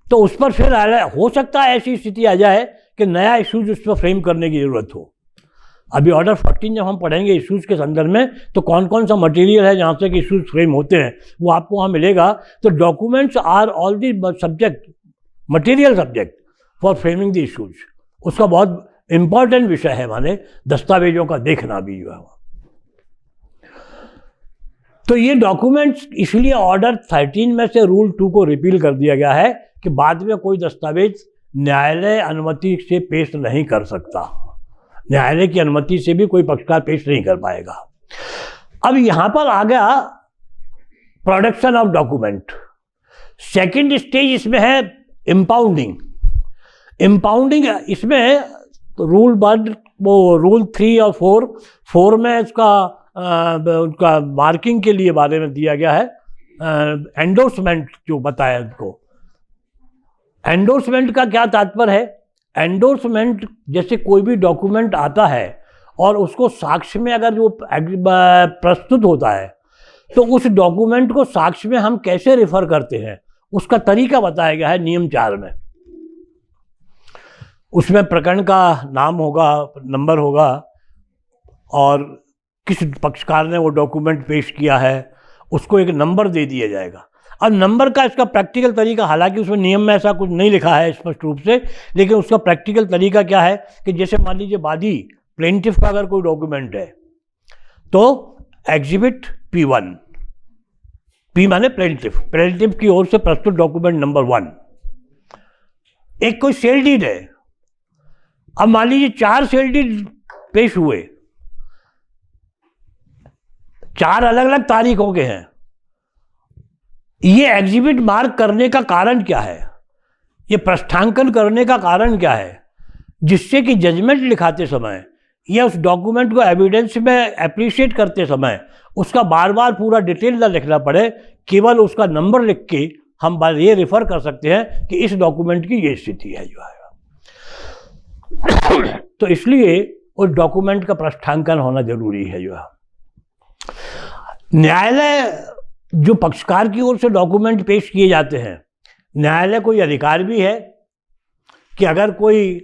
Speaker 1: तो उस पर फिर हो सकता है ऐसी स्थिति आ जाए कि नया इश्यूज उस पर फ्रेम करने की जरूरत हो। अभी ऑर्डर 14 जब हम पढ़ेंगे इश्यूज के संदर्भ में तो कौन कौन सा मटेरियल है जहाँ से कि इश्यूज फ्रेम होते हैं वो आपको वहाँ मिलेगा। तो documents are all the subject material subject for framing the issues, उसका बहुत इंपॉर्टेंट विषय है माने दस्तावेजों का देखना भी जो है। तो ये डॉक्यूमेंट्स इसलिए ऑर्डर 13 में से रूल 2 को रिपील कर दिया गया है कि बाद में कोई दस्तावेज न्यायालय अनुमति से पेश नहीं कर सकता, न्यायालय की अनुमति से भी कोई पक्षकार पेश नहीं कर पाएगा। अब यहां पर आ गया production of document. Second stage इसमें है इम्पाउंडिंग। इम्पाउंडिंग इसमें रूल 1 वो रूल 3 और 4 में इसका उनका मार्किंग के लिए बारे में दिया गया है, एंडोर्समेंट जो बताया उनको। एंडोर्समेंट का क्या तात्पर्य है, एंडोर्समेंट जैसे कोई भी डॉक्यूमेंट आता है और उसको साक्ष्य में अगर वो प्रस्तुत होता है तो उस डॉक्यूमेंट को साक्ष्य में हम कैसे रेफर करते हैं उसका तरीका बताया गया है नियम 4 में। उसमें प्रकरण का नाम होगा, नंबर होगा और किस पक्षकार ने वो डॉक्यूमेंट पेश किया है उसको एक नंबर दे दिया जाएगा। अब नंबर का इसका प्रैक्टिकल तरीका, हालांकि उसमें नियम में ऐसा कुछ नहीं लिखा है स्पष्ट रूप से, लेकिन उसका प्रैक्टिकल तरीका क्या है कि जैसे मान लीजिए वादी प्लेंटिफ का अगर कोई डॉक्यूमेंट है तो एग्जिबिट P1, P माने प्लेंटिफ, प्लेंटिफ की ओर से प्रस्तुत डॉक्यूमेंट नंबर 1। एक कोई सेल डीड है, अब मान लीजिए 4 सेल डीड पेश हुए, 4 अलग अलग तारीखों के हैं। ये एग्जिबिट मार्क करने का कारण क्या है, ये प्रस्थांकन करने का कारण क्या है, जिससे कि जजमेंट लिखाते समय या उस डॉक्यूमेंट को एविडेंस में अप्रिशिएट करते समय उसका बार बार पूरा डिटेल ना लिखना पड़े, केवल उसका नंबर लिख के हम बार ये रेफर कर सकते हैं कि इस डॉक्यूमेंट की ये स्थिति है जो है। तो इसलिए उस डॉक्यूमेंट का प्रस्थांकन होना जरूरी है जो है। न्यायालय जो पक्षकार की ओर से डॉक्यूमेंट पेश किए जाते हैं, न्यायालय को यह अधिकार भी है कि अगर कोई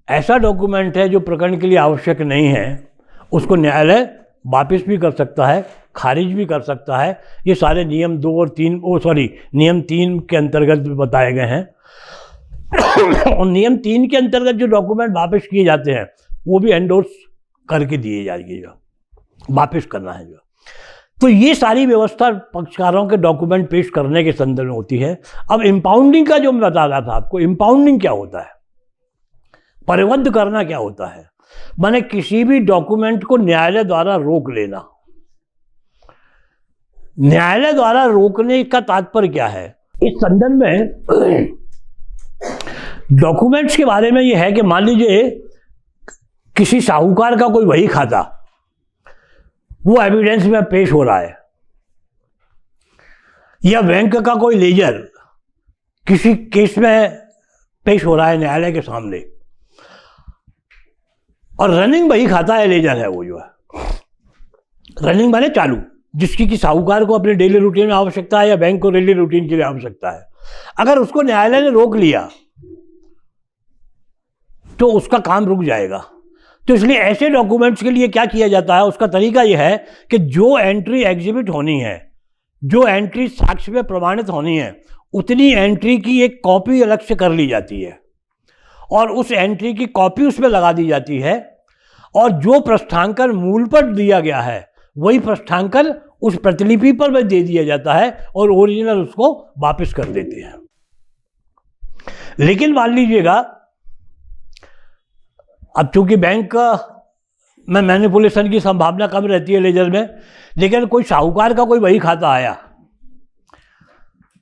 Speaker 1: ऐसा डॉक्यूमेंट है जो प्रकरण के लिए आवश्यक नहीं है उसको न्यायालय वापस भी कर सकता है, खारिज भी कर सकता है। ये सारे नियम 2 और 3 नियम 3 के अंतर्गत बताए गए हैं। और नियम 3 के अंतर्गत जो डॉक्यूमेंट वापस किए जाते हैं वो भी एंडोर्स करके दिए जाएंगे, जो वापस करना है जो। तो ये सारी व्यवस्था पक्षकारों के डॉक्यूमेंट पेश करने के संदर्भ में होती है। अब इंपाउंडिंग का जो मैं बता रहा था आपको, इंपाउंडिंग क्या होता है, परिबद्ध करना क्या होता है, माने किसी भी डॉक्यूमेंट को न्यायालय द्वारा रोक लेना। न्यायालय द्वारा रोकने का तात्पर्य क्या है? इस संदर्भ में डॉक्यूमेंट्स के बारे में यह है कि मान लीजिए किसी साहूकार का कोई वही खाता वो एविडेंस में पेश हो रहा है, या बैंक का कोई लेजर किसी केस में पेश हो रहा है न्यायालय के सामने, और रनिंग वही खाता है लेजर है, वो जो है रनिंग माने चालू, जिसकी कि साहूकार को अपने डेली रूटीन में आवश्यकता है या बैंक को डेली रूटीन के लिए आवश्यकता है। अगर उसको न्यायालय ने रोक लिया तो उसका काम रुक जाएगा। तो इसलिए ऐसे डॉक्यूमेंट्स के लिए क्या किया जाता है, उसका तरीका यह है कि जो एंट्री एग्जिबिट होनी है, जो एंट्री साक्ष्य में प्रमाणित होनी है, उतनी एंट्री की एक कॉपी अलग से कर ली जाती है और उस एंट्री की कॉपी उसमें लगा दी जाती है, और जो प्रस्थांकन मूल पर दिया गया है वही प्रस्थांकन उस प्रतिलिपि पर भी दे दिया जाता है और ओरिजिनल उसको वापस कर देते हैं। लेकिन मान लीजिएगा अब चूंकि बैंक में मैनिपुलेशन की संभावना कम रहती है लेजर में, लेकिन कोई साहूकार का कोई वही खाता आया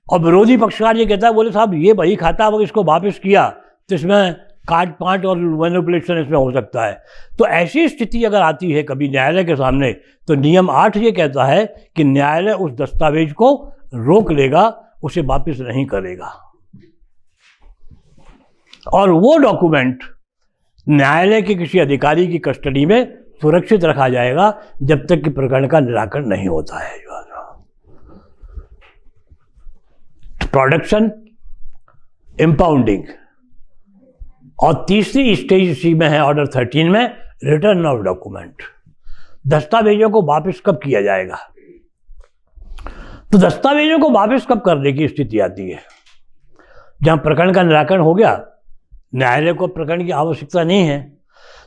Speaker 1: और विरोधी पक्षकार ये कहता है, बोले साहब ये वही खाता, अगर इसको वापस किया तो इसमें काट पाट और मैनिपुलेशन इसमें हो सकता है। तो ऐसी स्थिति अगर आती है कभी न्यायालय के सामने, तो नियम 8 ये कहता है कि न्यायालय उस दस्तावेज को रोक लेगा, उसे वापस नहीं करेगा, और वो डॉक्यूमेंट न्यायालय के किसी अधिकारी की कस्टडी में सुरक्षित रखा जाएगा जब तक कि प्रकरण का निराकरण नहीं होता है। प्रोडक्शन, इंपाउंडिंग, और तीसरी स्टेज इसी में है ऑर्डर 13 में, रिटर्न ऑफ डॉक्यूमेंट। दस्तावेजों को वापस कब किया जाएगा? तो दस्तावेजों को वापस कब करने की स्थिति आती है? जहां प्रकरण का निराकरण हो गया, न्यायालय को प्रकरण की आवश्यकता नहीं है,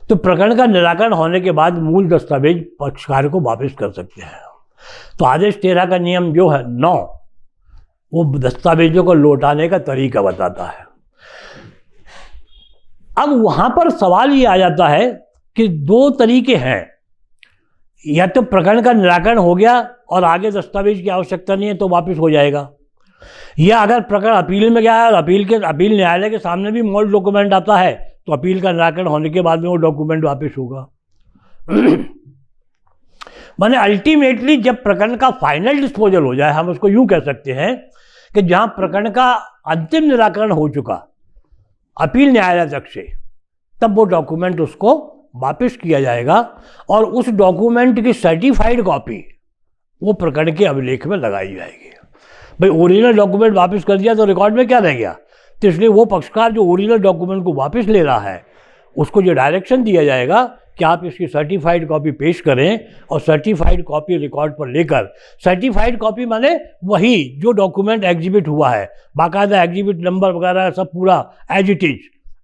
Speaker 1: तो प्रकरण का निराकरण होने के बाद मूल दस्तावेज पक्षकार को वापस कर सकते हैं। तो आदेश 13 का नियम जो है 9, वो दस्तावेजों को लौटाने का तरीका बताता है। अब वहां पर सवाल ये आ जाता है कि दो तरीके हैं, या तो प्रकरण का निराकरण हो गया और आगे दस्तावेज की आवश्यकता नहीं है तो वापस हो जाएगा, या अगर प्रकरण अपील में गया है और अपील न्यायालय के सामने भी मूल डॉक्यूमेंट आता है तो अपील का निराकरण होने के बाद में वो डॉक्यूमेंट वापस होगा। माने अल्टीमेटली जब प्रकरण का फाइनल डिस्पोजल हो जाए, हम उसको यूं कह सकते हैं कि जहां प्रकरण का अंतिम निराकरण हो चुका अपील न्यायालय तक से, तब वो डॉक्यूमेंट उसको वापस किया जाएगा और उस डॉक्यूमेंट की सर्टिफाइड कॉपी वो प्रकरण के अभिलेख में लगाई जाएगी। भाई ओरिजिनल डॉक्यूमेंट वापस कर दिया तो रिकॉर्ड में क्या रह गया? तो इसलिए वो पक्षकार जो ओरिजिनल डॉक्यूमेंट को वापस ले रहा है उसको जो डायरेक्शन दिया जाएगा कि आप इसकी सर्टिफाइड कॉपी पेश करें, और सर्टिफाइड कॉपी रिकॉर्ड पर लेकर, सर्टिफाइड कॉपी माने वही जो डॉक्यूमेंट एग्जिबिट हुआ है, बाकायदा एग्जिबिट नंबर वगैरह सब पूरा एज इट इज,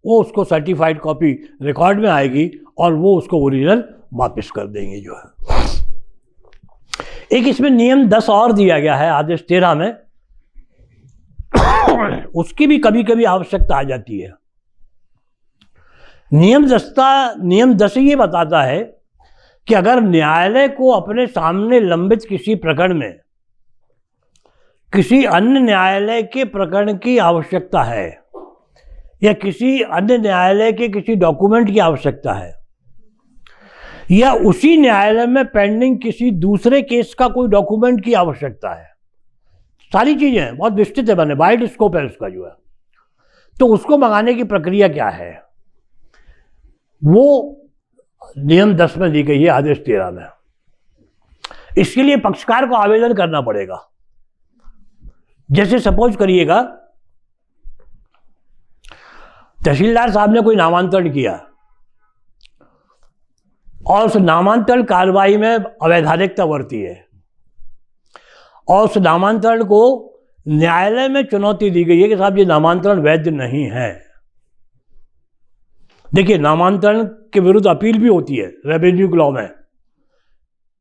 Speaker 1: वो उसको सर्टिफाइड कॉपी रिकॉर्ड में आएगी और वो उसको ओरिजिनल वापस कर देंगे जो है। एक इसमें नियम 10 और दिया गया है आदेश 13 में, उसकी भी कभी कभी आवश्यकता आ जाती है। नियम 10 ये बताता है कि अगर न्यायालय को अपने सामने लंबित किसी प्रकरण में किसी अन्य न्यायालय के प्रकरण की आवश्यकता है, या किसी अन्य न्यायालय के किसी डॉक्यूमेंट की आवश्यकता है, या उसी न्यायालय में पेंडिंग किसी दूसरे केस का कोई डॉक्यूमेंट की आवश्यकता है, सारी चीजें बहुत विस्तृत है, बने वाइड स्कोप है उसका जो है, तो उसको मंगाने की प्रक्रिया क्या है वो नियम 10 में दी गई है आदेश 13 में। इसके लिए पक्षकार को आवेदन करना पड़ेगा। जैसे सपोज करिएगा तहसीलदार साहब ने कोई नामांतरण किया और उस नामांतरण कार्रवाई में अवैधानिकता बरती है, और उस नामांतरण को न्यायालय में चुनौती दी गई है कि साहब ये नामांतरण वैध नहीं है। देखिए नामांतरण के विरुद्ध अपील भी होती है रेवेन्यू लॉ में,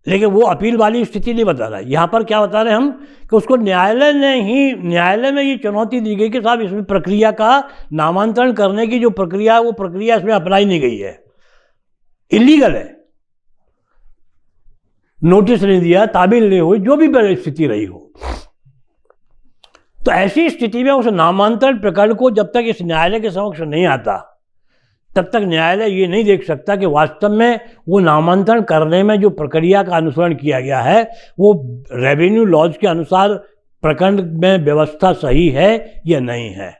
Speaker 1: लेकिन वो अपील वाली स्थिति नहीं बता रहा है। यहाँ पर क्या बता रहे हैं हम कि उसको न्यायालय में ये चुनौती दी गई कि साहब इसमें प्रक्रिया का नामांतरण करने की जो प्रक्रिया है वो प्रक्रिया इसमें अपनाई नहीं गई है, इलीगल है, नोटिस नहीं दिया, तामील नहीं हुई, जो भी स्थिति रही हो। तो ऐसी स्थिति में उस नामांतरण प्रकरण को जब तक इस न्यायालय के समक्ष नहीं आता तब तक न्यायालय ये नहीं देख सकता कि वास्तव में वो नामांतरण करने में जो प्रक्रिया का अनुसरण किया गया है वो रेवेन्यू लॉज के अनुसार प्रकरण में व्यवस्था सही है या नहीं है।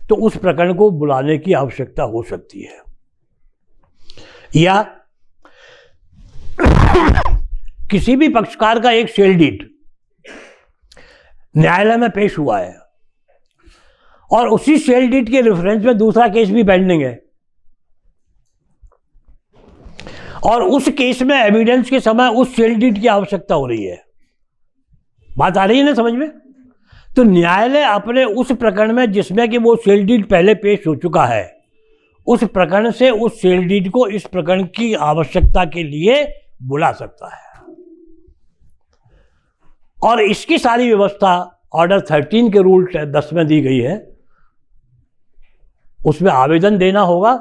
Speaker 1: तो उस प्रकरण को बुलाने की आवश्यकता हो सकती है। या किसी भी पक्षकार का एक सेल डीड न्यायालय में पेश हुआ है और उसी सेल डीड के रेफरेंस में दूसरा केस भी पेंडिंग है और उस केस में एविडेंस के समय उस सेल डीड की आवश्यकता हो रही है। बात आ रही है ना समझ में? तो न्यायालय अपने उस प्रकरण में जिसमें कि वो सेल डीड पहले पेश हो चुका है उस प्रकरण से उस सेल डीड को इस प्रकरण की आवश्यकता के लिए बुला सकता है। और इसकी सारी व्यवस्था ऑर्डर 13 के रूल 10 में दी गई है। उसमें आवेदन देना होगा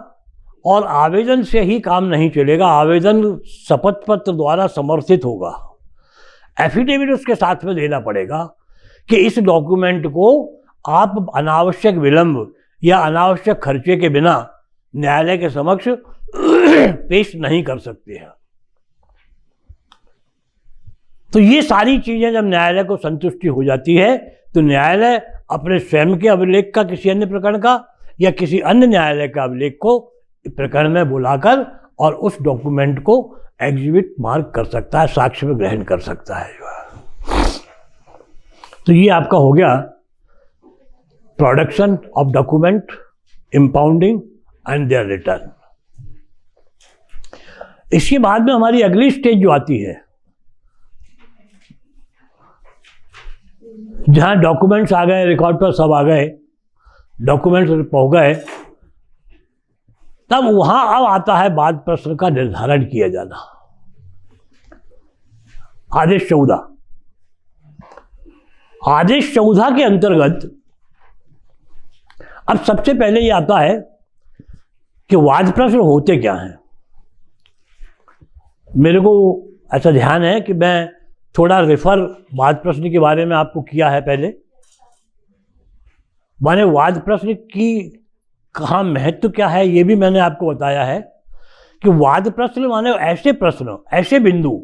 Speaker 1: और आवेदन से ही काम नहीं चलेगा, आवेदन शपथ पत्र द्वारा समर्थित होगा। एफिडेविट उसके साथ में देना पड़ेगा कि इस डॉक्यूमेंट को आप अनावश्यक विलंब या अनावश्यक खर्चे के बिना न्यायालय के समक्ष पेश नहीं कर सकते हैं। तो ये सारी चीजें जब न्यायालय को संतुष्टि हो जाती है तो न्यायालय अपने स्वयं के अभिलेख का किसी अन्य प्रकरण का या किसी अन्य न्यायालय का अभिलेख को प्रकरण में बुलाकर और उस डॉक्यूमेंट को एग्जिबिट मार्क कर सकता है, साक्ष्य में ग्रहण कर सकता है। तो ये आपका हो गया production of document, impounding and their return. इसके बाद में हमारी अगली स्टेज जो आती है जहां डॉक्यूमेंट्स आ गए, रिकॉर्ड पर सब आ गए, डॉक्यूमेंट्स हो गए, तब वहां अब आता है बाद प्रश्न का निर्धारण किया जाना। आदेश 14। आदेश 14 के अंतर्गत अब सबसे पहले ये आता है कि वाद प्रश्न होते क्या हैं। मेरे को ऐसा ध्यान है कि मैं थोड़ा रेफर वाद प्रश्न के बारे में आपको किया है पहले। माने वाद प्रश्न की कहाँ महत्व क्या है ये भी मैंने आपको बताया है कि वाद प्रश्न माने ऐसे प्रश्न, ऐसे बिंदु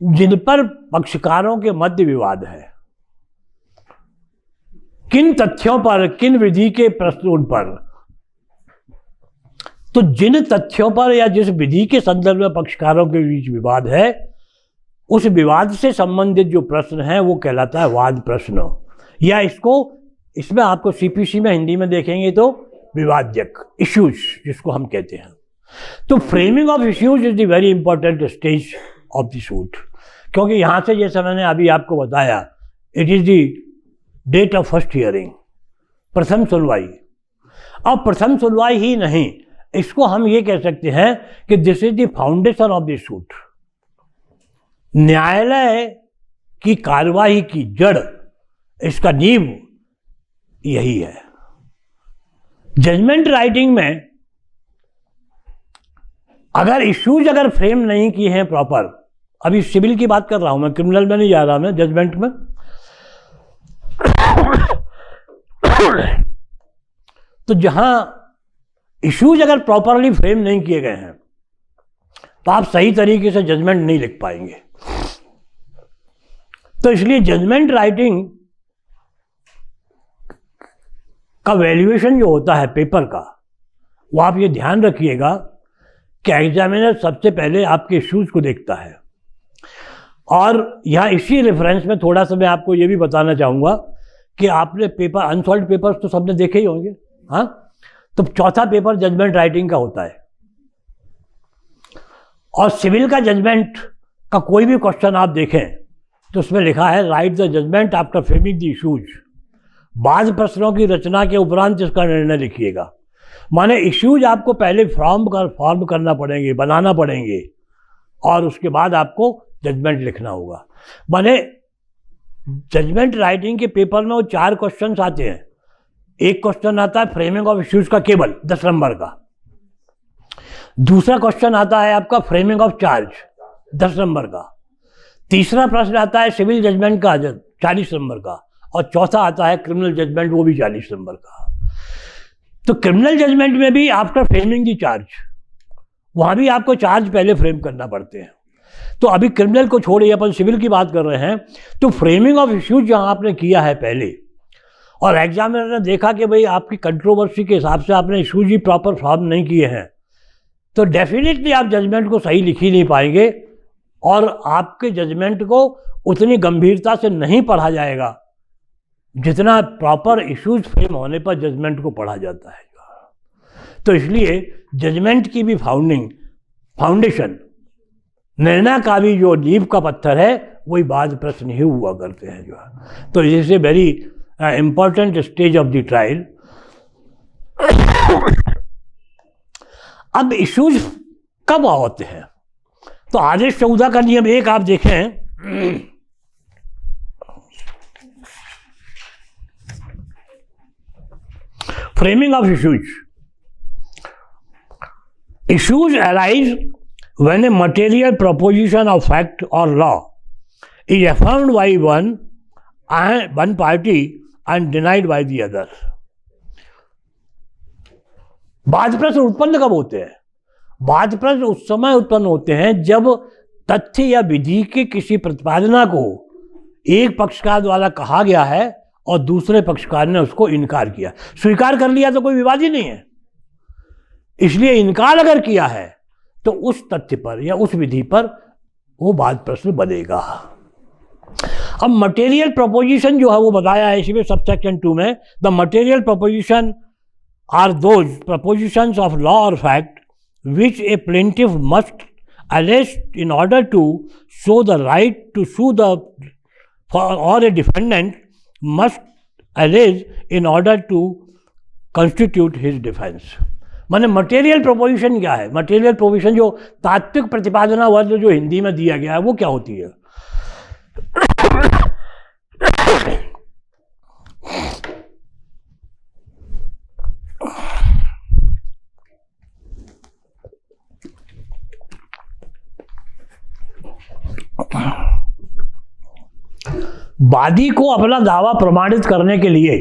Speaker 1: जिन पर पक्षकारों के मध्य विवाद है, किन तथ्यों पर, किन विधि के प्रश्नों पर। तो जिन तथ्यों पर या जिस विधि के संदर्भ में पक्षकारों के बीच विवाद है उस विवाद से संबंधित जो प्रश्न है वो कहलाता है वाद प्रश्न, या इसमें आपको सीपीसी में हिंदी में देखेंगे तो विवाद्यक, इश्यूज जिसको हम कहते हैं। तो framing of issues is the very important stage of the suit, क्योंकि यहाँ से जैसा मैंने अभी आपको बताया it is the date of first hearing, प्रथम सुनवाई। अब प्रथम सुनवाई ही नहीं, इसको हम ये कह सकते हैं कि this is the foundation of the suit. न्यायालय की कार्यवाही की जड़, इसका नींव यही है। जजमेंट राइटिंग में अगर इश्यूज अगर फ्रेम नहीं किए हैं प्रॉपर, अभी सिविल की बात कर रहा हूं मैं, क्रिमिनल में नहीं जा रहा मैं, जजमेंट में तो जहां इश्यूज अगर प्रॉपरली फ्रेम नहीं किए गए हैं तो आप सही तरीके से जजमेंट नहीं लिख पाएंगे। तो इसलिए जजमेंट राइटिंग का वैल्यूएशन जो होता है पेपर का, वो आप ये ध्यान रखिएगा कि एग्जामिनर सबसे पहले आपके इश्यूज को देखता है। और यहाँ इसी रेफरेंस में थोड़ा सा मैं आपको ये भी बताना चाहूँगा कि आपने पेपर, अनसॉल्व्ड पेपर्स तो सबने देखे ही होंगे, हाँ। तो चौथा पेपर जजमेंट राइटिंग का होता है और सिविल का जजमेंट का कोई भी क्वेश्चन आप देखें तो उसमें लिखा है write the judgment after framing the issues. बाद प्रश्नों की रचना के उपरांत इसका निर्णय लिखिएगा। माने इश्यूज आपको पहले फॉर्म करना पड़ेंगे, बनाना पड़ेंगे, और उसके बाद आपको जजमेंट लिखना होगा। माने जजमेंट राइटिंग के पेपर में वो 4 क्वेश्चन आते हैं। एक क्वेश्चन आता है फ्रेमिंग ऑफ इश्यूज का केवल 10 नंबर का, दूसरा क्वेश्चन आता है आपका फ्रेमिंग ऑफ चार्ज 10 नंबर का, तीसरा प्रश्न आता है सिविल जजमेंट का 40 नंबर का, और चौथा आता है क्रिमिनल जजमेंट, वो भी 40 नंबर का। तो क्रिमिनल जजमेंट में भी आफ्टर फ्रेमिंग दी चार्ज, वहां भी आपको चार्ज पहले फ्रेम करना पड़ते हैं। तो अभी क्रिमिनल को छोड़िए, अपन सिविल की बात कर रहे हैं। तो फ्रेमिंग ऑफ इश्यूज जहां आपने किया है पहले, और एग्जामिनर ने देखा कि भाई आपकी कंट्रोवर्सी के हिसाब से आपने इश्यूज ही प्रॉपर फॉर्म नहीं किए हैं, तो डेफिनेटली आप जजमेंट को सही लिख ही नहीं पाएंगे, और आपके जजमेंट को उतनी गंभीरता से नहीं पढ़ा जाएगा जितना प्रॉपर इश्यूज फ्रेम होने पर जजमेंट को पढ़ा जाता है। तो इसलिए जजमेंट की भी फाउंडेशन, निर्णय का भी जो नींव का पत्थर है, वही बाद प्रश्न ही हुआ करते हैं जो है। तो this is a very important stage of the trial. अब इश्यूज कब होते हैं? तो आदेश 14 का नियम 1 आप देखें, framing of issues. Issues arise when a material proposition of fact or law is affirmed by one party and denied by the other. बाद प्रश्न उत्पन्न कब होते हैं? बाद प्रश्न उस समय उत्पन्न होते हैं जब तथ्य या विधि के किसी प्रतिपादना को एक पक्षकार द्वारा कहा गया है और दूसरे पक्षकार ने उसको इनकार किया। स्वीकार कर लिया तो कोई विवाद ही नहीं है, इसलिए इनकार अगर किया है तो उस तथ्य पर या उस विधि पर वो बाद प्रश्न बनेगा। अब मटेरियल प्रोपोजिशन जो है वो बताया है इसमें सबसेक्शन 2 में, the material proposition are those propositions of law और fact which a plaintiff must allege in order to show the right to sue the और a defendant must allege in order to constitute his defence. माने material proposition क्या है? Material proposition जो तात्विक प्रतिपादना वर्ग जो हिंदी में दिया गया है वो क्या होती है? वादी को अपना दावा प्रमाणित करने के लिए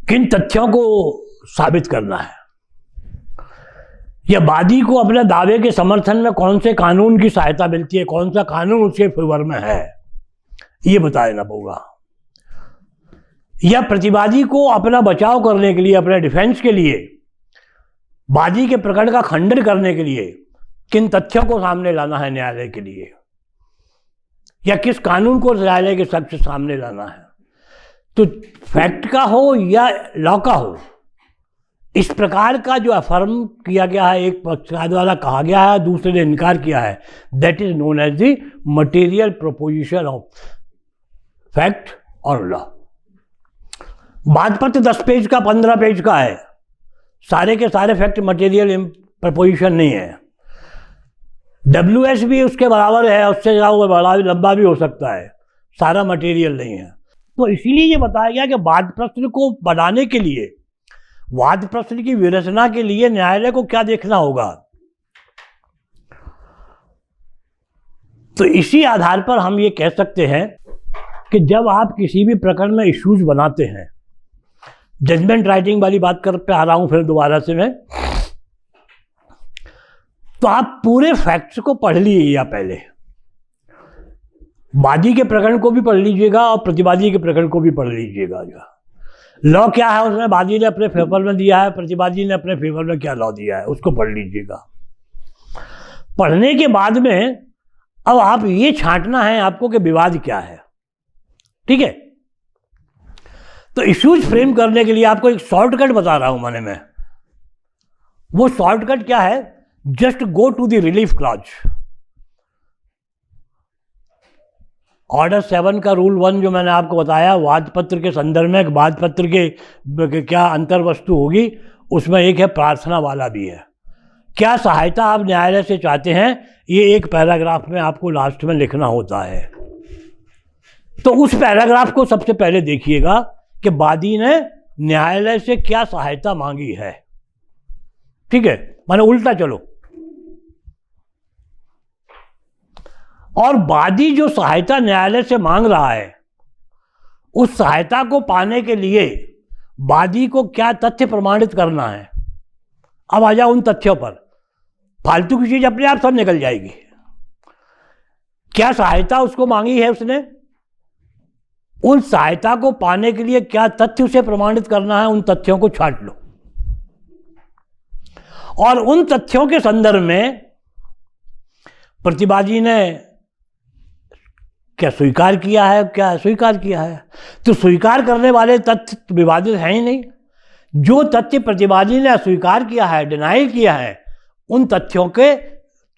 Speaker 1: किन तथ्यों को साबित करना है, या वादी को अपने दावे के समर्थन में कौन से कानून की सहायता मिलती है, कौन सा कानून उसके फेवर में है, ये बता देना होगा। या प्रतिवादी को अपना बचाव करने के लिए, अपने डिफेंस के लिए, वादी के प्रकरण का खंडन करने के लिए किन तथ्यों को सामने लाना है न्यायालय के लिए, या किस कानून को न्यायालय के सबसे सामने लाना है। तो फैक्ट का हो या लॉ का हो, इस प्रकार का जो अफर्म किया गया है, एक पक्षकार द्वारा कहा गया है, दूसरे ने इनकार किया है, that is known as the material proposition of fact और लॉ। वादपत्र 10 पेज का 15 पेज का है, सारे के सारे फैक्ट मटेरियल प्रोपोजिशन नहीं है। WS भी उसके बराबर है, उससे बड़ा लंबा भी हो सकता है, सारा मटेरियल नहीं है। तो इसीलिए ये बताया गया कि वाद प्रश्न को बनाने के लिए, वाद प्रश्न की विरचना के लिए न्यायालय को क्या देखना होगा। तो इसी आधार पर हम ये कह सकते हैं कि जब आप किसी भी प्रकरण में इश्यूज बनाते हैं, जजमेंट राइटिंग वाली बात कर पे आ रहा हूं फिर दोबारा से मैं, तो आप पूरे फैक्ट्स को पढ़ लीजिएगा पहले, वादी के प्रकरण को भी पढ़ लीजिएगा और प्रतिवादी के प्रकरण को भी पढ़ लीजिएगा। लॉ क्या है उसमें, वादी ने अपने फेवर में दिया है, प्रतिवादी ने अपने फेवर में क्या लॉ दिया है, उसको पढ़ लीजिएगा। पढ़ने के बाद में अब आप ये छांटना है आपको कि विवाद क्या है, ठीक है। तो इश्यूज फ्रेम करने के लिए आपको एक शॉर्टकट बता रहा हूं मैंने मैं। वो शॉर्टकट क्या है? Just go to the relief clause. Order 7 का रूल 1 जो मैंने आपको बताया, वादपत्र के संदर्भ में वादपत्र के क्या अंतर वस्तु होगी, उसमें एक है प्रार्थना वाला भी है। क्या सहायता आप न्यायालय से चाहते हैं, ये एक पैराग्राफ में आपको लास्ट में लिखना होता है। तो उस पैराग्राफ को सबसे पहले देखिएगा कि वादी ने न्यायालय से क्या सहायता मांगी है। ठीक है, माने उल्टा चलो। और वादी जो सहायता न्यायालय से मांग रहा है, उस सहायता को पाने के लिए वादी को क्या तथ्य प्रमाणित करना है। अब आ जाओ उन तथ्यों पर, फालतू की चीज अपने आप सब निकल जाएगी। क्या सहायता उसको मांगी है उसने, उन सहायता को पाने के लिए क्या तथ्य उसे प्रमाणित करना है, उन तथ्यों को छांट लो। और उन तथ्यों के संदर्भ में प्रतिवादी ने क्या स्वीकार किया है, क्या अस्वीकार किया है। तो स्वीकार करने वाले तथ्य विवादित हैं ही नहीं। जो तथ्य प्रतिवादी ने अस्वीकार किया है, डिनाई किया है, उन तथ्यों के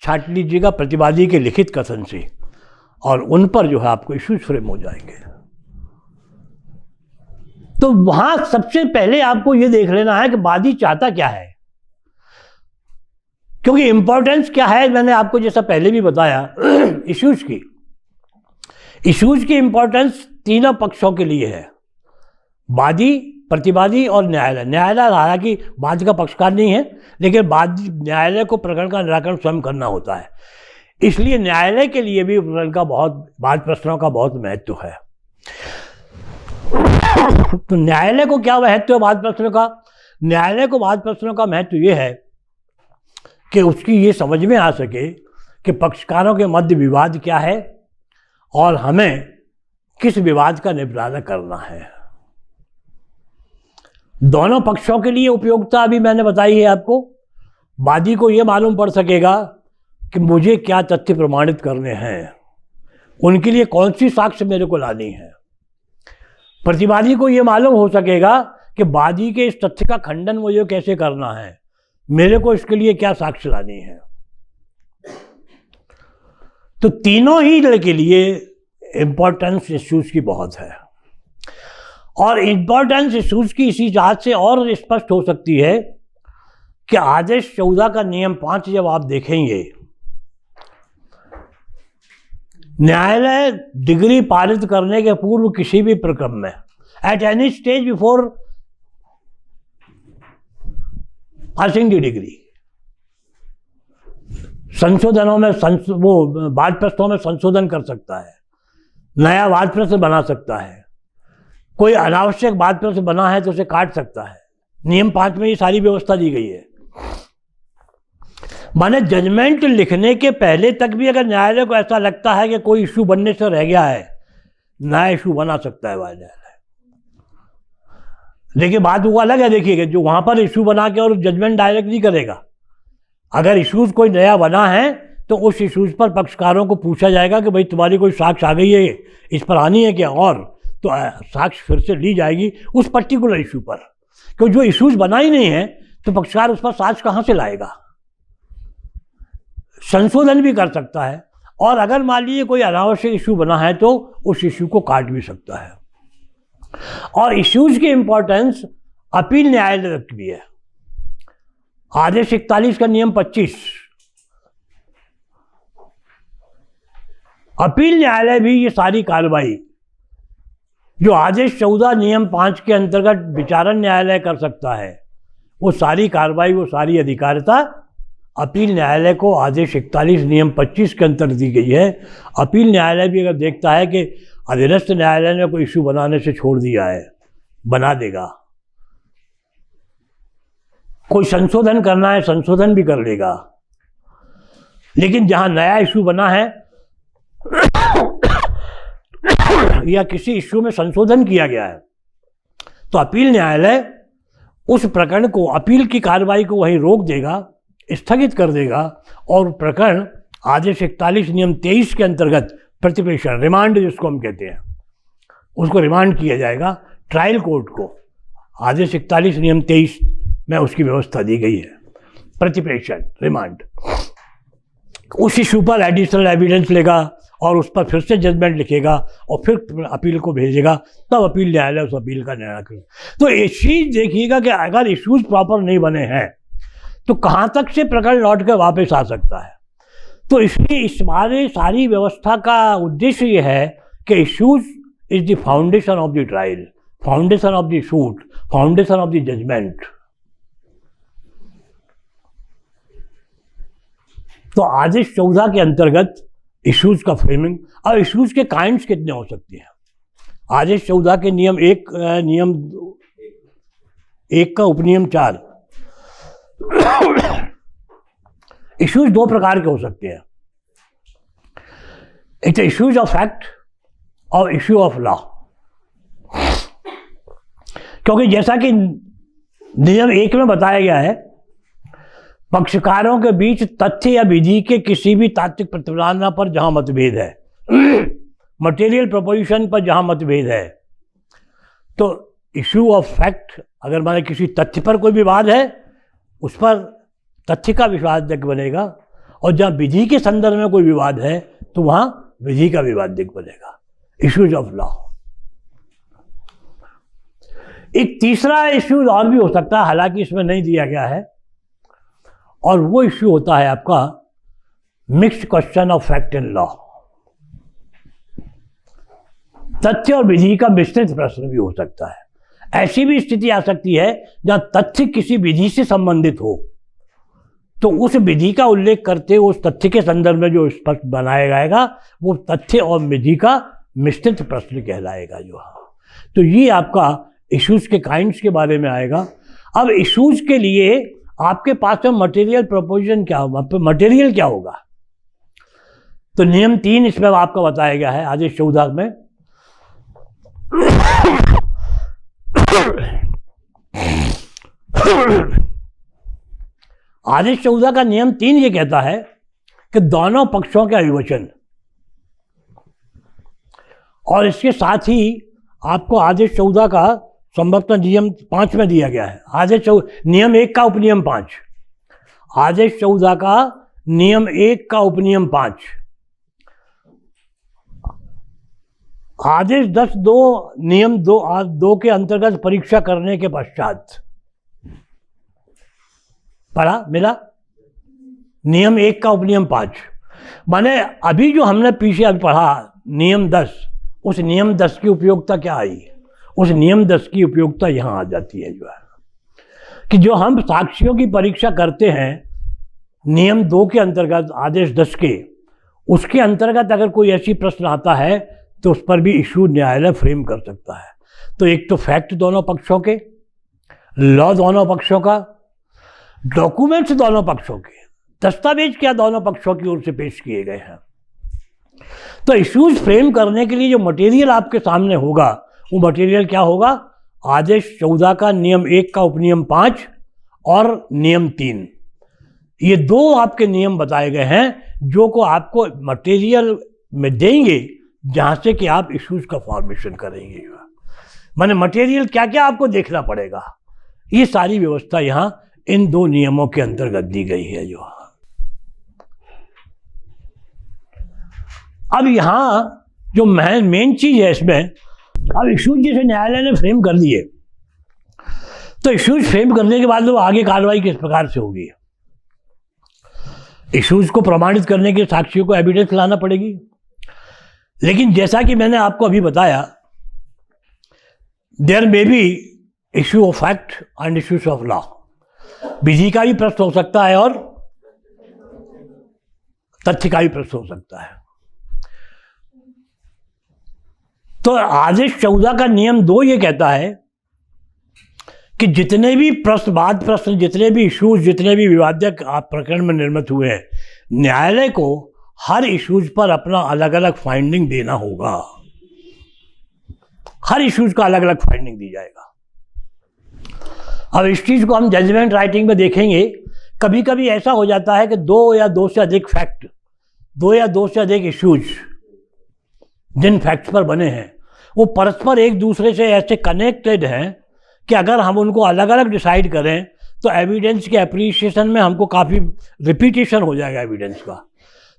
Speaker 1: छांट लीजिएगा प्रतिवादी के लिखित कथन से, और उन पर जो है आपको इश्यूज फ्रेम हो जाएंगे। तो वहां सबसे पहले आपको यह देख लेना है कि वादी चाहता क्या है, क्योंकि इंपॉर्टेंस क्या है, मैंने आपको जैसा पहले भी बताया इश्यूज की इंपॉर्टेंस तीनों पक्षों के लिए है, वादी, प्रतिवादी और न्यायालय। न्यायालय हालांकि वाद का पक्षकार नहीं है, लेकिन न्यायालय को प्रकरण का निराकरण स्वयं करना होता है, इसलिए न्यायालय के लिए भी प्रकरण का वाद प्रश्नों का बहुत महत्व है। तो न्यायालय को क्या महत्व है वाद प्रश्नों का? न्यायालय को वाद प्रश्नों का महत्व ये है कि उसकी ये समझ में आ सके कि पक्षकारों के मध्य विवाद क्या है और हमें किस विवाद का निपटारा करना है। दोनों पक्षों के लिए उपयोगिता अभी मैंने बताई है आपको। वादी को यह मालूम पड़ सकेगा कि मुझे क्या तथ्य प्रमाणित करने हैं, उनके लिए कौन सी साक्ष्य मेरे को लानी है। प्रतिवादी को यह मालूम हो सकेगा कि वादी के इस तथ्य का खंडन मुझे कैसे करना है, मेरे को इसके लिए क्या साक्ष्य लानी है। तो तीनों ही के लिए इंपॉर्टेंस इश्यूज की बहुत है, और इंपॉर्टेंस इश्यूज की इसी जांच से और स्पष्ट हो सकती है कि आदेश 14 का नियम 5 जब आप देखेंगे, न्यायालय डिग्री पारित करने के पूर्व किसी भी प्रक्रम में, at any stage before passing the degree, संशोधनों में वो वाद प्रश्नों में संशोधन कर सकता है, नया वाद प्रश्न बना सकता है, कोई अनावश्यक वाद प्रश्न बना है तो उसे काट सकता है। नियम 5 में ये सारी व्यवस्था दी गई है। माने जजमेंट लिखने के पहले तक भी अगर न्यायालय को ऐसा लगता है कि कोई इशू बनने से रह गया है, नया इशू बना सकता है न्यायालय। देखिए बात वो अलग है, देखिएगा जो वहां पर इशू बना के और जजमेंट डायरेक्ट नहीं करेगा। अगर इशूज कोई नया बना है तो उस इशूज पर पक्षकारों को पूछा जाएगा कि भाई तुम्हारी कोई साक्ष्य आ गई है, इस पर आनी है क्या, और तो साक्ष्य फिर से ली जाएगी उस पर्टिकुलर इशू पर। क्योंकि जो इशूज बना ही नहीं है तो पक्षकार उस पर साक्ष्य कहाँ से लाएगा। संशोधन भी कर सकता है, और अगर मान लीजिए कोई अनावश्यक इशू बना है तो उस इशू को काट भी सकता है। और इश्यूज की इंपॉर्टेंस अपील न्यायालय तक भी है। आदेश 41 का नियम 25, अपील न्यायालय भी ये सारी कार्रवाई जो आदेश 14 नियम 5 के अंतर्गत विचारण न्यायालय कर सकता है, वो सारी कार्रवाई, वो सारी अधिकारिता अपील न्यायालय को आदेश 41 नियम 25 के अंतर्गत दी गई है। अपील न्यायालय भी अगर देखता है कि अधीनस्थ न्यायालय ने कोई इशू बनाने से छोड़ दिया है, बना देगा। कोई संशोधन करना है, संशोधन भी कर लेगा। लेकिन जहां नया इशू बना है या किसी इशू में संशोधन किया गया है, तो अपील न्यायालय उस प्रकरण को, अपील की कार्रवाई को वहीं रोक देगा, स्थगित कर देगा, और प्रकरण आदेश 41 नियम 23 के अंतर्गत प्रतिप्रेषण, रिमांड जिसको हम कहते हैं, उसको रिमांड किया जाएगा ट्रायल कोर्ट को। आदेश 41 नियम 23 में उसकी व्यवस्था दी गई है, प्रतिप्रेषण, रिमांड। उस इशू पर एडिशनल एविडेंस लेगा और उस पर फिर से जजमेंट लिखेगा और फिर अपील को भेजेगा, तब अपील न्यायालय उस अपील का निर्णय करेगा। तो ये चीज देखिएगा कि अगर इश्यूज प्रॉपर नहीं बने हैं तो कहाँ तक से प्रकरण लौट कर वापस आ सकता है। तो इसलिए इस सारी व्यवस्था का उद्देश्य ये है कि issues is the foundation of the trial, foundation of the suit, foundation of the judgment. तो आदेश 14 के अंतर्गत इश्यूज का फ्रेमिंग। अब इश्यूज के काइंड्स कितने हो सकते हैं? आदेश 14 के नियम 1 का उपनियम 4। इश्यूज दो प्रकार के हो सकते हैं, एक तो इश्यूज ऑफ फैक्ट और इश्यू ऑफ लॉ। क्योंकि जैसा कि नियम 1 में बताया गया है, पक्षकारों के बीच तथ्य या विधि के किसी भी तात्विक प्रतिपादन पर जहां मतभेद है, मटेरियल प्रोपोजिशन पर जहां मतभेद है, तो इश्यू ऑफ फैक्ट, अगर माने किसी तथ्य पर कोई विवाद है, उस पर तथ्य का विवादक बनेगा, और जहां विधि के संदर्भ में कोई विवाद है तो वहां विधि का विवादक बनेगा, इश्यूज ऑफ लॉ। एक तीसरा इश्यू और भी हो सकता है, हालांकि इसमें नहीं दिया गया है, और वो इश्यू होता है आपका mixed question of fact and law. तथ्य और विधि का मिश्रित प्रश्न भी हो सकता है। ऐसी भी स्थिति आ सकती है जहां तथ्य किसी विधि से संबंधित हो, तो उस विधि का उल्लेख करते हुए उस तथ्य के संदर्भ में जो स्पष्ट बनाया जाएगा वो तथ्य और विधि का मिश्रित प्रश्न कहलाएगा। जो तो ये आपका इश्यूज के काइंड्स के बारे में आएगा। अब इश्यूज के लिए आपके पास में मटेरियल प्रोपोजिशन क्या होगा, मटेरियल क्या होगा? तो नियम 3 इसमें आपको बताया गया है आदेश 14 में। आदेश 14 का नियम 3 ये कहता है कि दोनों पक्षों के अभिवचन, और इसके साथ ही आपको आदेश 14 का संभवतः नियम 5 में दिया गया है। नियम 1 का उपनियम 5, आदेश 14 का नियम 1 का उपनियम 5, आदेश 10(2) नियम 2 के अंतर्गत परीक्षा करने के पश्चात पढ़ा मिला। नियम 1 का उपनियम 5 माने अभी जो हमने पीछे अभी पढ़ा नियम 10, उस नियम 10 की उपयोगिता क्या आई? उस नियम 10 की उपयोगिता यहाँ आ जाती है, जो है कि जो हम साक्ष्यों की परीक्षा करते हैं नियम 2 के अंतर्गत आदेश 10 के, उसके अंतर्गत अगर कोई ऐसी प्रश्न आता है तो उस पर भी इशू न्यायालय फ्रेम कर सकता है। तो एक तो फैक्ट दोनों पक्षों के, लॉ दोनों पक्षों का, डॉक्यूमेंट्स दोनों पक्षों के, दस्तावेज क्या दोनों पक्षों की ओर से पेश किए गए हैं। तो इश्यूज फ्रेम करने के लिए जो मटेरियल आपके सामने होगा वो मटेरियल क्या होगा? आदेश 14 का नियम 1 का उपनियम 5 और नियम 3, ये दो आपके नियम बताए गए हैं जो को आपको मटेरियल में देंगे जहाँ से कि आप इश्यूज का फॉर्मेशन करेंगे। माने मटेरियल क्या क्या आपको देखना पड़ेगा, ये सारी व्यवस्था यहाँ इन 2 नियमों के अंतर्गत दी गई है। जो अब यहाँ जो मेन चीज है इसमें, अब इश्यूज जैसे न्यायालय ने फ्रेम कर दिए, तो इश्यूज फ्रेम करने के बाद वो आगे कार्रवाई किस प्रकार से होगी? इश्यूज को प्रमाणित करने के साक्ष्यों को एविडेंस लाना पड़ेगी। लेकिन जैसा कि मैंने आपको अभी बताया, there may be issue of fact and issues of law, विधि का भी प्रश्न हो सकता है और तथ्य का भी प्रश्न हो सकता है। तो आदेश 14 का नियम 2 ये कहता है कि जितने भी प्रश्न, जितने भी इश्यूज, जितने भी विवाद्य प्रकरण में निर्मित हुए हैं, न्यायालय को हर इश्यूज पर अपना अलग अलग फाइंडिंग देना होगा। हर इश्यूज का अलग अलग फाइंडिंग दी जाएगा। अब इस चीज को हम जजमेंट राइटिंग में देखेंगे। कभी कभी ऐसा हो जाता है कि 2 या 2 से अधिक फैक्ट, 2 या 2 से अधिक इश्यूज जिन फैक्ट्स पर बने हैं वो परस्पर एक दूसरे से ऐसे कनेक्टेड हैं कि अगर हम उनको अलग अलग डिसाइड करें तो एविडेंस के एप्रिसिएशन में हमको काफ़ी रिपीटेशन हो जाएगा एविडेंस का।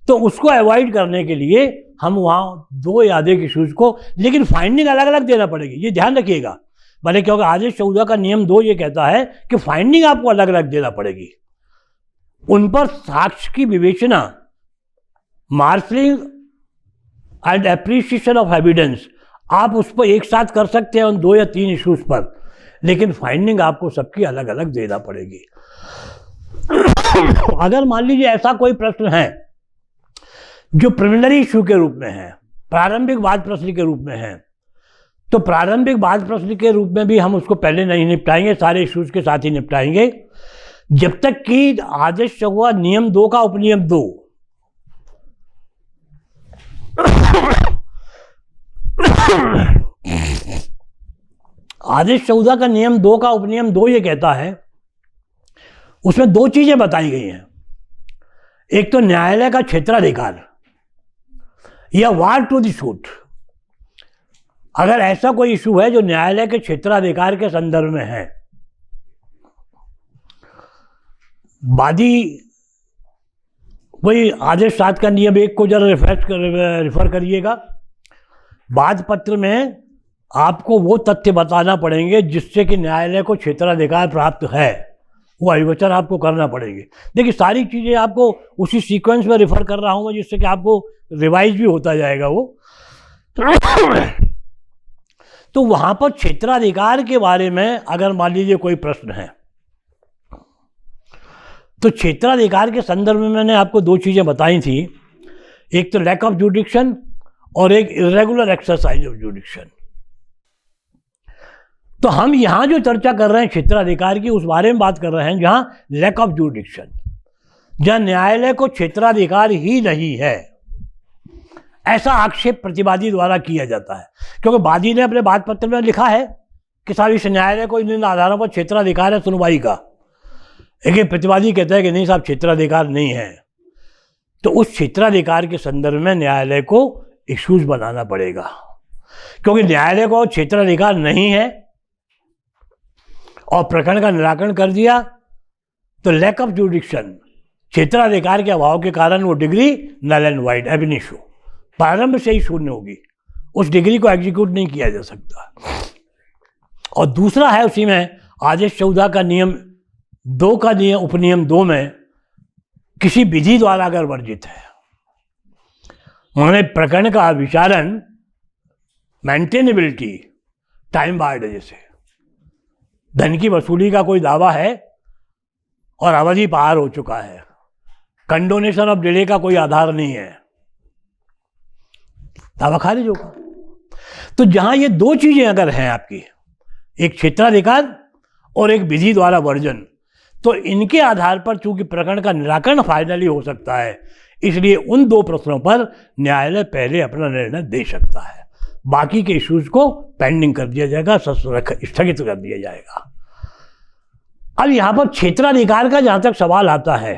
Speaker 1: तो उसको अवॉइड करने के लिए हम वहाँ 2 या अधिक इश्यूज को, लेकिन फाइंडिंग अलग अलग देना पड़ेगी, ये ध्यान रखिएगा। भले क्योंकि आदेश 14 का नियम 2 ये कहता है कि फाइंडिंग आपको अलग अलग देना पड़ेगी। उन पर साक्ष्य की विवेचना, marshalling and appreciation of evidence, आप उस पर एक साथ कर सकते हैं उन 2 या 3 इश्यूज पर, लेकिन फाइंडिंग आपको सबकी अलग अलग देना पड़ेगी। अगर मान लीजिए ऐसा कोई प्रश्न है जो प्रिलिमिनरी इशू के रूप में है, प्रारंभिक वाद प्रश्न के रूप में है, तो प्रारंभिक वाद प्रश्न के रूप में भी हम उसको पहले नहीं निपटाएंगे, सारे इश्यूज के साथ ही निपटाएंगे, जब तक कि आदेश हुआ नियम 2 का उपनियम 2 आदेश 14 का नियम 2 का उपनियम 2 ये कहता है, उसमें 2 चीजें बताई गई हैं। एक तो न्यायालय का क्षेत्राधिकार या वार टू द सूट। अगर ऐसा कोई इशू है जो न्यायालय के क्षेत्राधिकार के संदर्भ में है, वादी वही आदेश 7 का नियम 1 को जरा रिफर करिएगा। वाद पत्र में आपको वो तथ्य बताना पड़ेंगे जिससे कि न्यायालय को क्षेत्राधिकार प्राप्त है, वो अभिवचन आपको करना पड़ेंगे। देखिए सारी चीज़ें आपको उसी सीक्वेंस में रिफर कर रहा हूँ मैं, जिससे कि आपको रिवाइज भी होता जाएगा वो। तो वहाँ पर क्षेत्राधिकार के बारे में अगर मान लीजिए कोई प्रश्न है, तो क्षेत्राधिकार के संदर्भ में मैंने आपको 2 चीज़ें बताई थी, एक तो लैक ऑफ जुडिक्शन और एक इरेगुलर एक्सरसाइज ऑफ जुडिक्शन। तो हम यहाँ जो चर्चा कर रहे हैं क्षेत्राधिकार की, उस बारे में बात कर रहे हैं जहाँ लैक ऑफ जुडिक्शन, जहाँ न्यायालय को क्षेत्राधिकार ही नहीं है, ऐसा आक्षेप प्रतिवादी द्वारा किया जाता है। क्योंकि वादी ने अपने वाद पत्र में लिखा है कि साहब इस न्यायालय को इन आधारों पर क्षेत्राधिकार है सुनवाई का, लेकिन प्रतिवादी कहता है कि नहीं साहब क्षेत्राधिकार नहीं है। तो उस क्षेत्राधिकार के संदर्भ में न्यायालय को इश्यूज बनाना पड़ेगा, क्योंकि न्यायालय को क्षेत्राधिकार नहीं है और प्रकरण का निराकरण कर दिया, तो लैक ऑफ जुडिक्शन, क्षेत्राधिकार के अभाव के कारण वो decree null and void ab initio, प्रारंभ से ही शून्य होगी, उस डिग्री को एग्जीक्यूट नहीं किया जा सकता। और दूसरा है उसी में आदेश 14 का नियम 2 का नियम उपनियम 2 में किसी विधि द्वारा अगर वर्जित है, उन्होंने प्रकरण का विचारण मेंटेनेबिलिटी टाइम बार्ड, जैसे धन की वसूली का कोई दावा है और अवधि पार हो चुका है, कंडोनेशन ऑफ डिले का कोई आधार नहीं है, दावा खारिज होगा। तो जहां ये 2 चीजें अगर हैं आपकी, एक क्षेत्राधिकार और एक विधि द्वारा वर्जन, तो इनके आधार पर चूंकि प्रकरण का निराकरण फाइनली हो सकता है, इसलिए उन 2 प्रश्नों पर न्यायालय पहले अपना निर्णय दे सकता है, बाकी के इश्यूज को पेंडिंग कर दिया जाएगा, स्थगित कर दिया जाएगा। अब यहां पर क्षेत्राधिकार का जहां तक सवाल आता है,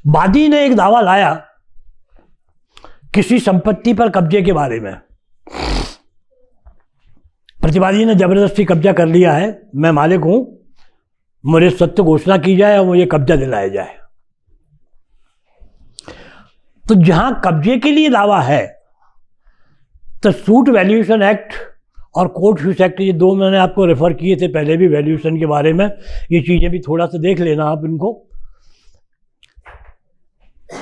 Speaker 1: वादी ने एक दावा लाया किसी संपत्ति पर कब्जे के बारे में। प्रतिवादी ने जबरदस्ती कब्जा कर लिया है, मैं मालिक हूं, मुझे सत्य घोषणा की जाए और मुझे कब्जा दिलाया जाए। तो जहां कब्जे के लिए दावा है, तो सूट वैल्यूएशन एक्ट और कोर्ट फीस एक्ट, ये 2 मैंने आपको रेफर किए थे पहले भी वैल्यूएशन के बारे में, ये चीजें भी थोड़ा सा देख लेना आप इनको।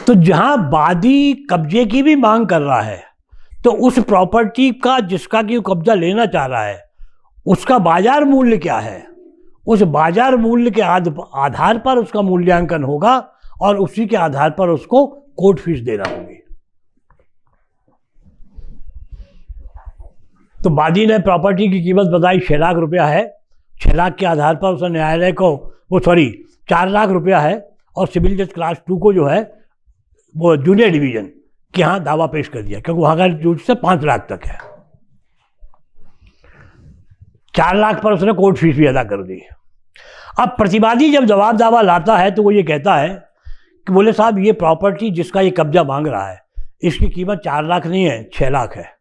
Speaker 1: तो जहां वादी कब्जे की भी मांग कर रहा है, तो उस प्रॉपर्टी का जिसका कि कब्जा लेना चाह रहा है, उसका बाजार मूल्य क्या है, उस बाजार मूल्य के आधार पर उसका मूल्यांकन होगा और उसी के आधार पर उसको कोर्ट फीस देना होगी। तो वादी ने प्रॉपर्टी की कीमत बताई 6 लाख रुपया है, 6 लाख के आधार पर उसने न्यायालय को 4 लाख रुपया है, और सिविल जज क्लास 2 को जो है वो जूनियर डिवीजन के यहाँ दावा पेश कर दिया, क्योंकि वहाँ का जूड से 5 लाख तक है। 4 लाख पर उसने कोर्ट फीस भी अदा कर दी। अब प्रतिवादी जब जवाब दावा लाता है तो वो ये कहता है कि बोले साहब ये प्रॉपर्टी जिसका ये कब्जा मांग रहा है, इसकी कीमत 4 लाख नहीं है, 6 लाख है।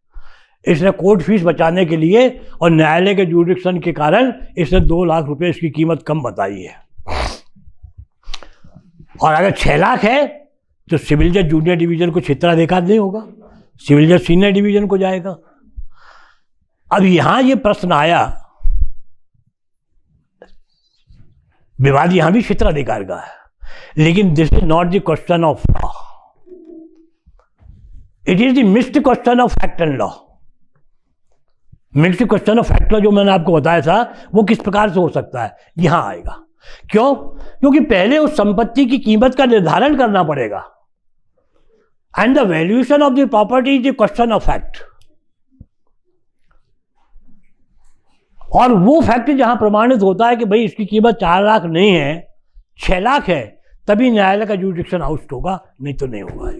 Speaker 1: इसने कोर्ट फीस बचाने के लिए और न्यायालय के जुडिक्शन के कारण इसने 2 लाख रुपए इसकी कीमत कम बताई है। और अगर 6 लाख है तो सिविल जज जूनियर डिवीजन को क्षेत्राधिकार नहीं होगा, सिविल जज सीनियर डिवीजन को जाएगा। अब यहां ये प्रश्न आया, विवाद यहां भी क्षेत्राधिकार का है, लेकिन this is not the question of law, it is the mixed question of fact and law. Mixed question of fact law जो मैंने आपको बताया था वो किस प्रकार से हो सकता है, यहां आएगा। क्यों? क्योंकि पहले उस संपत्ति की कीमत का निर्धारण करना पड़ेगा, and the valuation of the property is the question of fact. और वो फैक्ट जहां प्रमाणित होता है कि भाई इसकी कीमत 4 लाख नहीं है 6 लाख है, तभी न्यायालय का जुडिक्शन आउट होगा, नहीं तो नहीं होगा।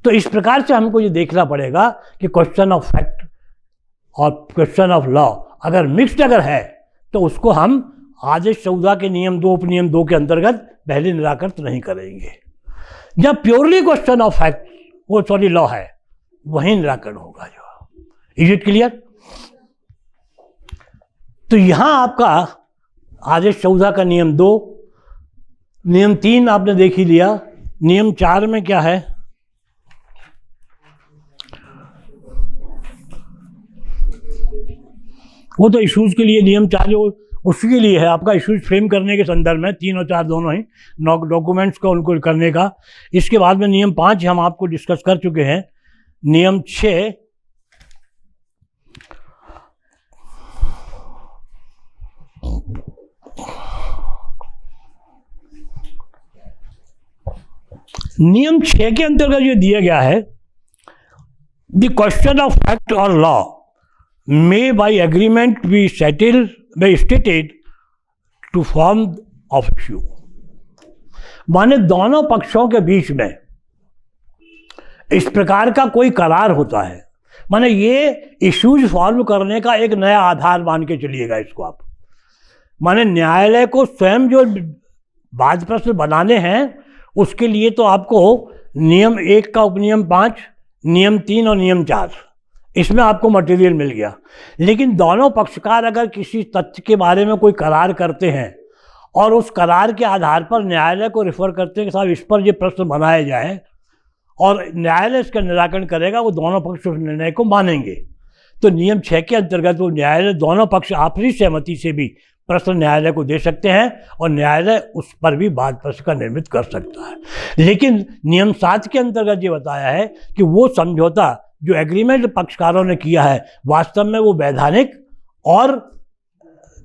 Speaker 1: तो इस प्रकार से हमको ये देखना पड़ेगा कि क्वेश्चन ऑफ फैक्ट और क्वेश्चन ऑफ लॉ अगर मिक्स्ड अगर है तो उसको हम आदेश 14 के नियम 2 उपनियम 2 के अंतर्गत पहले निराकृत नहीं करेंगे। जब प्योरली क्वेश्चन ऑफ फैक्ट वो सॉरी लॉ है वहीं निराकरण होगा। जो इज इट क्लियर? तो यहां आपका आदेश 14 का नियम 2, नियम 3 आपने देख ही लिया, नियम 4 में क्या है? वो तो इश्यूज के लिए नियम 4 जो उसके लिए है आपका इश्यूज फ्रेम करने के संदर्भ में 3 और 4 दोनों ही डॉक्यूमेंट्स को उनको करने का। इसके बाद में नियम 5 हम आपको डिस्कस कर चुके हैं। नियम 6 नियम 6 के अंतर्गत ये दिया गया है, द क्वेश्चन ऑफ फैक्ट और law may by agreement be stated to form of issue। माने दोनों पक्षों के बीच में इस प्रकार का कोई करार होता है, माने ये इश्यूज फॉर्म करने का एक नया आधार मान के चलिएगा इसको आप। माने न्यायालय को स्वयं जो वाद प्रश्न बनाने हैं उसके लिए तो आपको नियम 1 का उपनियम 5, नियम 3 और नियम 4 इसमें आपको मटेरियल मिल गया। लेकिन दोनों पक्षकार अगर किसी तथ्य के बारे में कोई करार करते हैं और उस करार के आधार पर न्यायालय को रिफर करते हैं कि साहब इस पर ये प्रश्न बनाया जाए और न्यायालय इसका निराकरण करेगा, वो दोनों पक्ष उस निर्णय को मानेंगे। तो नियम 6 के अंतर्गत वो न्यायालय दोनों पक्ष आपसी सहमति से भी प्रश्न न्यायालय को दे सकते हैं और न्यायालय उस पर भी वाद प्रश्न का निर्मित कर सकता है। लेकिन नियम 7 के अंतर्गत ये बताया है कि वो समझौता जो एग्रीमेंट पक्षकारों ने किया है वास्तव में वो वैधानिक और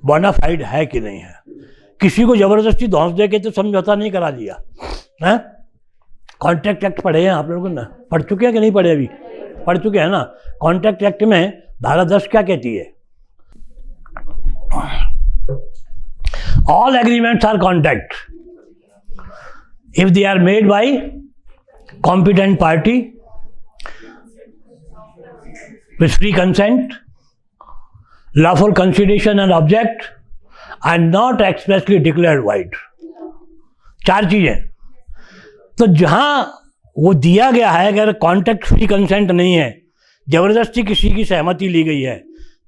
Speaker 1: बोनाफाइड है कि नहीं है। किसी को जबरदस्ती धौंस दे के तो समझौता नहीं करा दिया है। कॉन्ट्रैक्ट एक्ट पढ़े हैं आप लोगों ने? पढ़ चुके हैं कि नहीं पढ़े? अभी पढ़ चुके हैं ना। कॉन्ट्रैक्ट एक्ट में धारा 10 क्या कहती है? All agreements are contract if they are made by competent party with free consent, lawful consideration and object, and not expressly declared void। 4 चीजें। तो जहां वो दिया गया है अगर कॉन्ट्रैक्ट फ्री कंसेंट नहीं है, जबरदस्ती किसी की सहमति ली गई है,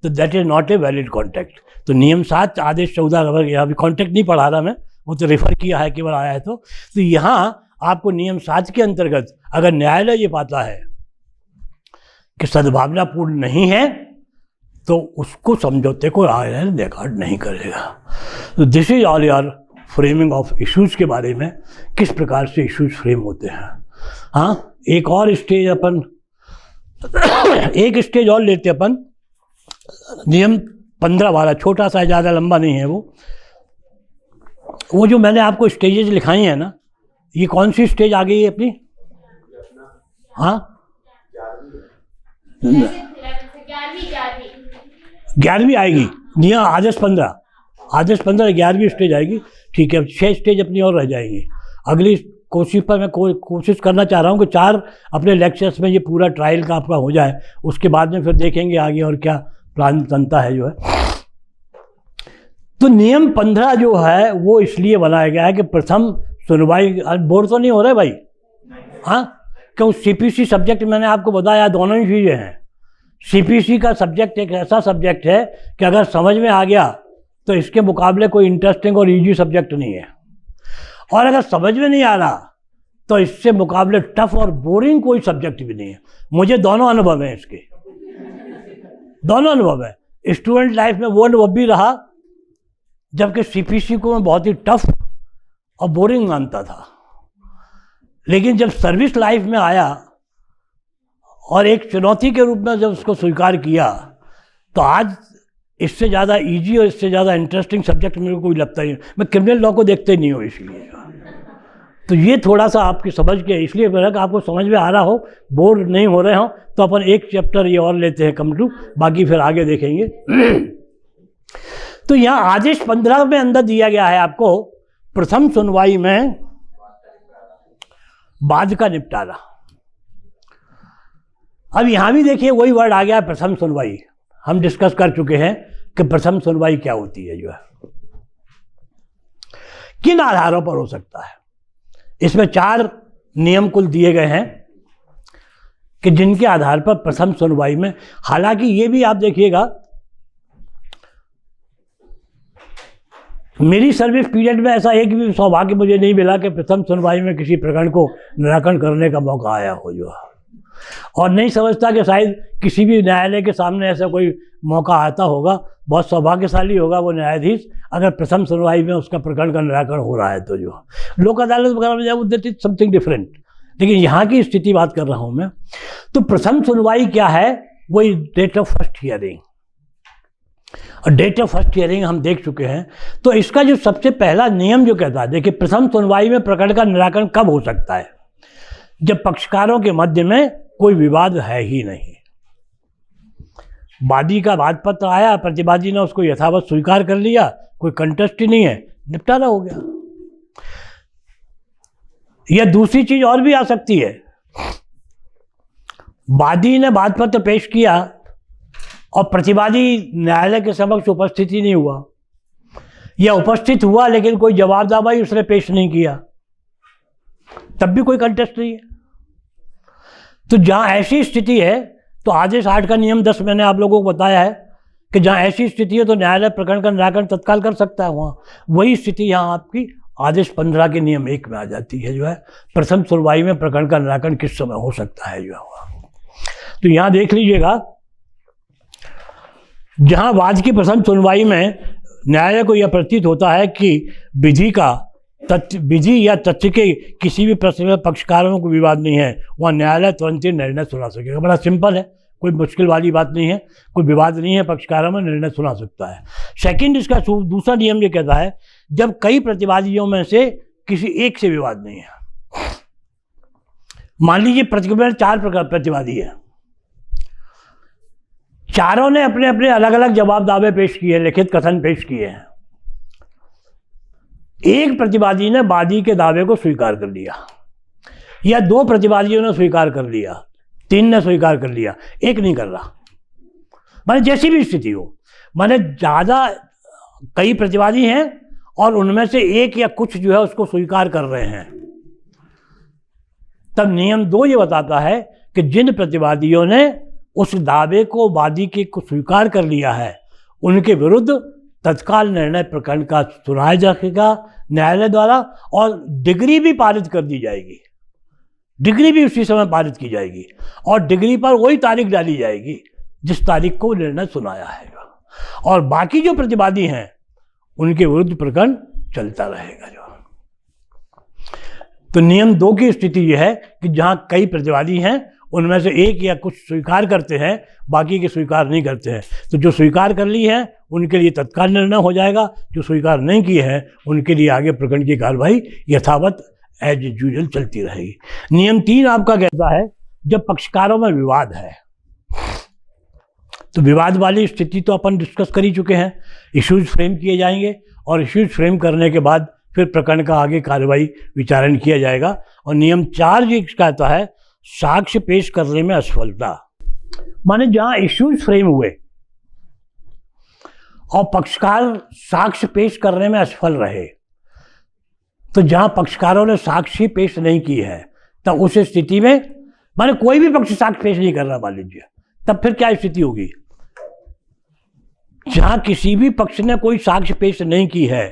Speaker 1: तो that is not a valid contract. तो नियम 7 आदेश 14 अभी कॉन्ट्रैक्ट नहीं पढ़ा रहा मैं, वो तो रेफर किया है केवल आया है। तो यहाँ आपको नियम 7 के अंतर्गत अगर न्यायालय ये पाता है कि सद्भावनापूर्ण नहीं है तो उसको समझौते को रिकॉर्ड नहीं करेगा। तो this is all your framing of issues के बारे में, किस प्रकार से इश्यूज फ्रेम होते हैं। हाँ, एक और स्टेज अपन एक स्टेज और लेते अपन, नियम 15 वाला, छोटा सा, ज़्यादा लंबा नहीं है वो जो मैंने आपको स्टेजेस लिखाई हैं ना, ये कौन सी स्टेज आ गई है अपनी? हाँ, 11वीं आएगी। नियम आदेश 15 11वीं स्टेज आएगी। ठीक है, 6 स्टेज अपनी और रह जाएंगी। अगली कोशिश पर मैं कोशिश करना चाह रहा हूँ कि 4 अपने लेक्चर्स में ये पूरा ट्रायल का आपका हो जाए, उसके बाद में फिर देखेंगे आगे और क्या प्लान बनता है जो है। तो नियम 15 जो है वो इसलिए बनाया गया है कि प्रथम सुनवाई, बोर तो नहीं हो रहा भाई? हाँ, क्यों? सीपीसी सब्जेक्ट मैंने आपको बताया दोनों ही चीज़ें हैं। सीपीसी का सब्जेक्ट एक ऐसा सब्जेक्ट है कि अगर समझ में आ गया तो इसके मुकाबले कोई इंटरेस्टिंग और इजी सब्जेक्ट नहीं है, और अगर समझ में नहीं आ रहा तो इससे मुकाबले टफ और बोरिंग कोई सब्जेक्ट भी नहीं है। मुझे दोनों अनुभव हैं इसके। दोनों अनुभव है। स्टूडेंट लाइफ में वो अनुभव भी रहा, जबकि सीपीसी को मैं बहुत ही टफ और बोरिंग मानता था, लेकिन जब सर्विस लाइफ में आया और एक चुनौती के रूप में जब उसको स्वीकार किया, तो आज इससे ज़्यादा इजी और इससे ज़्यादा इंटरेस्टिंग सब्जेक्ट मेरे को कोई लगता ही नहीं। मैं क्रिमिनल लॉ को देखते नहीं हूँ इसलिए। तो ये थोड़ा सा आपकी समझ के इसलिए मेरा कि आपको समझ में आ रहा हो, बोर नहीं हो रहे हो, तो अपन एक चैप्टर ये और लेते हैं कम टू, बाकी फिर आगे देखेंगे। तो यहाँ आदेश 15 में अंदर दिया गया है आपको प्रथम सुनवाई में वाद का निपटारा। अब यहां भी देखिए वही वर्ड आ गया है, प्रथम सुनवाई। हम डिस्कस कर चुके हैं कि प्रथम सुनवाई क्या होती है, जो है किन आधारों पर हो सकता है। इसमें 4 नियम कुल दिए गए हैं कि जिनके आधार पर प्रथम सुनवाई में, हालांकि ये भी आप देखिएगा मेरी सर्विस पीरियड में ऐसा एक भी सौभाग्य मुझे नहीं मिला कि प्रथम सुनवाई में किसी प्रकरण को निराकरण करने का मौका आया हो, जो है। और नहीं समझता कि शायद किसी भी न्यायालय के सामने ऐसा कोई मौका आता होगा। बहुत सौभाग्यशाली होगा वो न्यायाधीश अगर प्रथम सुनवाई में उसका प्रकरण का निराकरण हो रहा है। तो जो लोक अदालत वगैरह में जब दैट इज समथिंग डिफरेंट, लेकिन यहाँ की स्थिति बात कर रहा हूँ मैं। तो प्रथम सुनवाई क्या है, वही डेट ऑफ फर्स्ट हियरिंग। और डेट ऑफ फर्स्ट हियरिंग हम देख चुके हैं। तो इसका जो सबसे पहला नियम जो कहता है, देखिए प्रथम सुनवाई में प्रकरण का निराकरण कब हो सकता है, जब पक्षकारों के मध्य में कोई विवाद है ही नहीं। वादी का वाद पत्र आया, प्रतिवादी ने उसको यथावत स्वीकार कर लिया, कोई कंटेस्ट ही नहीं है, निपटारा हो गया। यह दूसरी चीज और भी आ सकती है, वादी ने वाद पत्र पेश किया और प्रतिवादी न्यायालय के समक्ष उपस्थित ही नहीं हुआ, या उपस्थित हुआ लेकिन कोई जवाब दावा उसने पेश नहीं किया, तब भी कोई कंटेस्ट नहीं है। तो जहां ऐसी स्थिति है तो आदेश 8 का नियम 10 मैंने आप लोगों को बताया है कि जहां ऐसी स्थिति है तो न्यायालय प्रकरण का निराकरण तत्काल कर सकता है। वहां वही स्थिति यहाँ आपकी आदेश 15 के नियम 1 में आ जाती है, जो है प्रथम सुनवाई में प्रकरण का निराकरण किस समय हो सकता है, जो है। तो यहाँ देख लीजिएगा, जहां वाद की प्रथम सुनवाई में न्यायालय को यह प्रतीत होता है कि विधि या तथ्य के किसी भी प्रश्न में पक्षकारों को विवाद नहीं है, वहाँ न्यायालय तुरंत ही निर्णय सुना सकेगा। बड़ा सिंपल है, कोई मुश्किल वाली बात नहीं है, कोई विवाद नहीं है, पक्षकारों में निर्णय सुना सकता है। सेकंड, इसका दूसरा नियम ये कहता है जब कई प्रतिवादियों में से किसी एक से विवाद नहीं है। मान लीजिए प्रतिक्रिया 4 प्रकार प्रतिवादी है, चारों ने अपने अपने अलग अलग जवाब दावे पेश किए, लिखित कथन पेश किए हैं। एक प्रतिवादी ने वादी के दावे को स्वीकार कर लिया, या 2 प्रतिवादियों ने स्वीकार कर लिया, 3 ने स्वीकार कर लिया, एक नहीं कर रहा। माने जैसी भी स्थिति हो, माने ज़्यादा कई प्रतिवादी हैं और उनमें से एक या कुछ जो है उसको स्वीकार कर रहे हैं, तब नियम 2 ये बताता है कि जिन प्रतिवादियों ने उस दावे को वादी के को स्वीकार कर लिया है, उनके विरुद्ध तत्काल निर्णय प्रकरण का सुनाया जाएगा न्यायालय द्वारा, और डिग्री भी पारित कर दी जाएगी। डिग्री भी उसी समय पारित की जाएगी और डिग्री पर वही तारीख डाली जाएगी जिस तारीख को निर्णय सुनाया है, और बाकी जो प्रतिवादी हैं उनके विरुद्ध प्रकरण चलता रहेगा। जो तो नियम 2 की स्थिति यह है कि जहां कई प्रतिवादी हैं उनमें से एक या कुछ स्वीकार करते हैं, बाकी के स्वीकार नहीं करते हैं। तो जो स्वीकार कर ली है उनके लिए तत्काल निर्णय हो जाएगा, जो स्वीकार नहीं किए हैं उनके लिए आगे प्रकरण की कार्रवाई यथावत एज यूजुअल चलती रहेगी। नियम 3 आपका कहता है जब पक्षकारों में विवाद है, तो विवाद वाली स्थिति तो अपन डिस्कस कर ही चुके हैं। इश्यूज फ्रेम किए जाएंगे और इश्यूज फ्रेम करने के बाद फिर प्रकरण का आगे कार्रवाई विचारण किया जाएगा। और नियम 4 ये कहता है साक्ष्य पेश करने में असफलता, माने जहां इश्यूज फ्रेम हुए और पक्षकार साक्ष्य पेश करने में असफल रहे, तो जहां पक्षकारों ने साक्ष्य पेश नहीं की है, तब उस स्थिति में माने कोई भी पक्ष साक्ष्य पेश नहीं कर रहा मान लीजिए, तब फिर क्या स्थिति होगी? जहां किसी भी पक्ष ने कोई साक्ष्य पेश नहीं की है,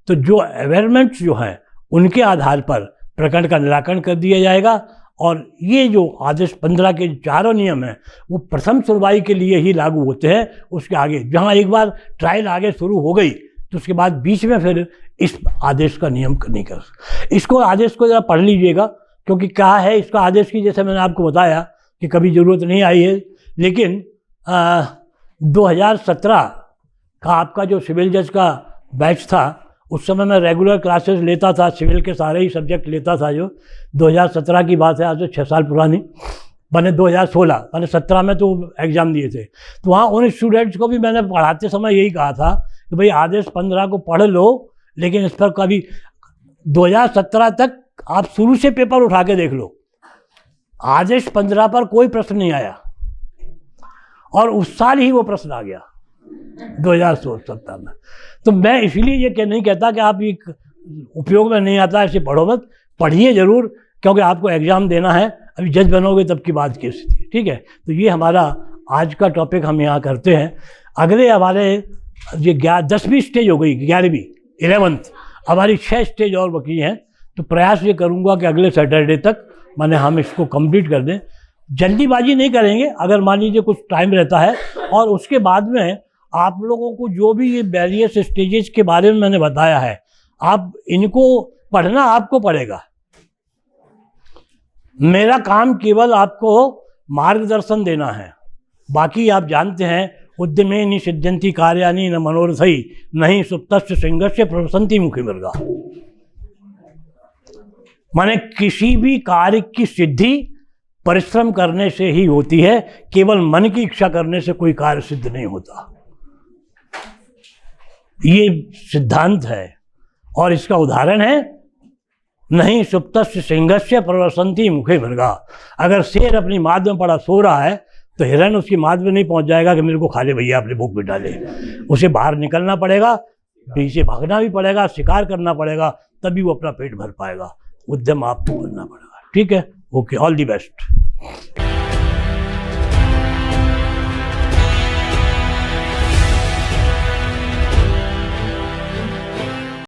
Speaker 1: तो जो अवेयरमेंट्स जो हैं उनके आधार पर प्रकरण का निराकरण कर दिया जाएगा और ये जो आदेश 15 के चारों नियम हैं वो प्रथम सुनवाई के लिए ही लागू होते हैं। उसके आगे जहाँ एक बार ट्रायल आगे शुरू हो गई तो उसके बाद बीच में फिर इस आदेश का नियम नहीं कर सकते। इसको आदेश को ज़रा पढ़ लीजिएगा, क्योंकि क्या है इसका आदेश की, जैसे मैंने आपको बताया कि कभी ज़रूरत नहीं आई है, लेकिन 2017 का आपका जो सिविल जज का बैच था, उस समय मैं रेगुलर क्लासेस लेता था, सिविल के सारे ही सब्जेक्ट लेता था। जो 2017 की बात है, आज से 6 साल पुरानी, मैंने 2016 मैंने 17 में तो एग्ज़ाम दिए थे। तो वहाँ उन स्टूडेंट्स को भी मैंने पढ़ाते समय यही कहा था कि भाई आदेश 15 को पढ़ लो, लेकिन इस पर कभी 2017 तक आप शुरू से पेपर उठा के देख लो, आदेश 15 पर कोई प्रश्न नहीं आया, और उस साल ही वो प्रश्न आ गया 2017 में। तो मैं इसलिए ये नहीं कहता कि आप ये उपयोग में नहीं आता ऐसे पढ़ो मत, पढ़िए ज़रूर, क्योंकि आपको एग्ज़ाम देना है, अभी जज बनोगे तब की बात की स्थिति। ठीक है, तो ये हमारा आज का टॉपिक हम यहाँ करते हैं। अगले हमारे ये 10वीं स्टेज हो गई, 11वीं 11th, हमारी 6 स्टेज और बाकी हैं। तो प्रयास ये करूँगा कि अगले सैटरडे तक माने हम इसको कंप्लीट कर दें। जल्दीबाजी नहीं करेंगे, अगर मान लीजिए कुछ टाइम रहता है, और उसके बाद में आप लोगों को जो भी ये वेरियस स्टेजेस के बारे में मैंने बताया है, आप इनको पढ़ना आपको पड़ेगा। मेरा काम केवल आपको मार्गदर्शन देना है, बाकी आप जानते हैं उद्यमे निषिध्यन्ति कार्याणि न मनोरथै नहि सुप्तस्य सिंहस्य प्रवसन्ति मुखी मृगा। माने किसी भी कार्य की सिद्धि परिश्रम करने से ही होती है, केवल मन की इच्छा करने से कोई कार्य सिद्ध नहीं होता। ये सिद्धांत है, और इसका उदाहरण है नहीं सुप्तस्य सिंहस्य प्रवसन्ति मुखे मृगा। अगर शेर अपनी माद में पड़ा सो रहा है तो हिरण उसकी माद में नहीं पहुंच जाएगा कि मेरे को खा ले भैया, अपनी भूख मिटा ले। उसे बाहर निकलना पड़ेगा, पीछे भागना भी पड़ेगा, शिकार करना पड़ेगा, तभी वो अपना पेट भर पाएगा। उद्यम आपको करना पड़ेगा। ठीक है, ओके, ऑल दी बेस्ट।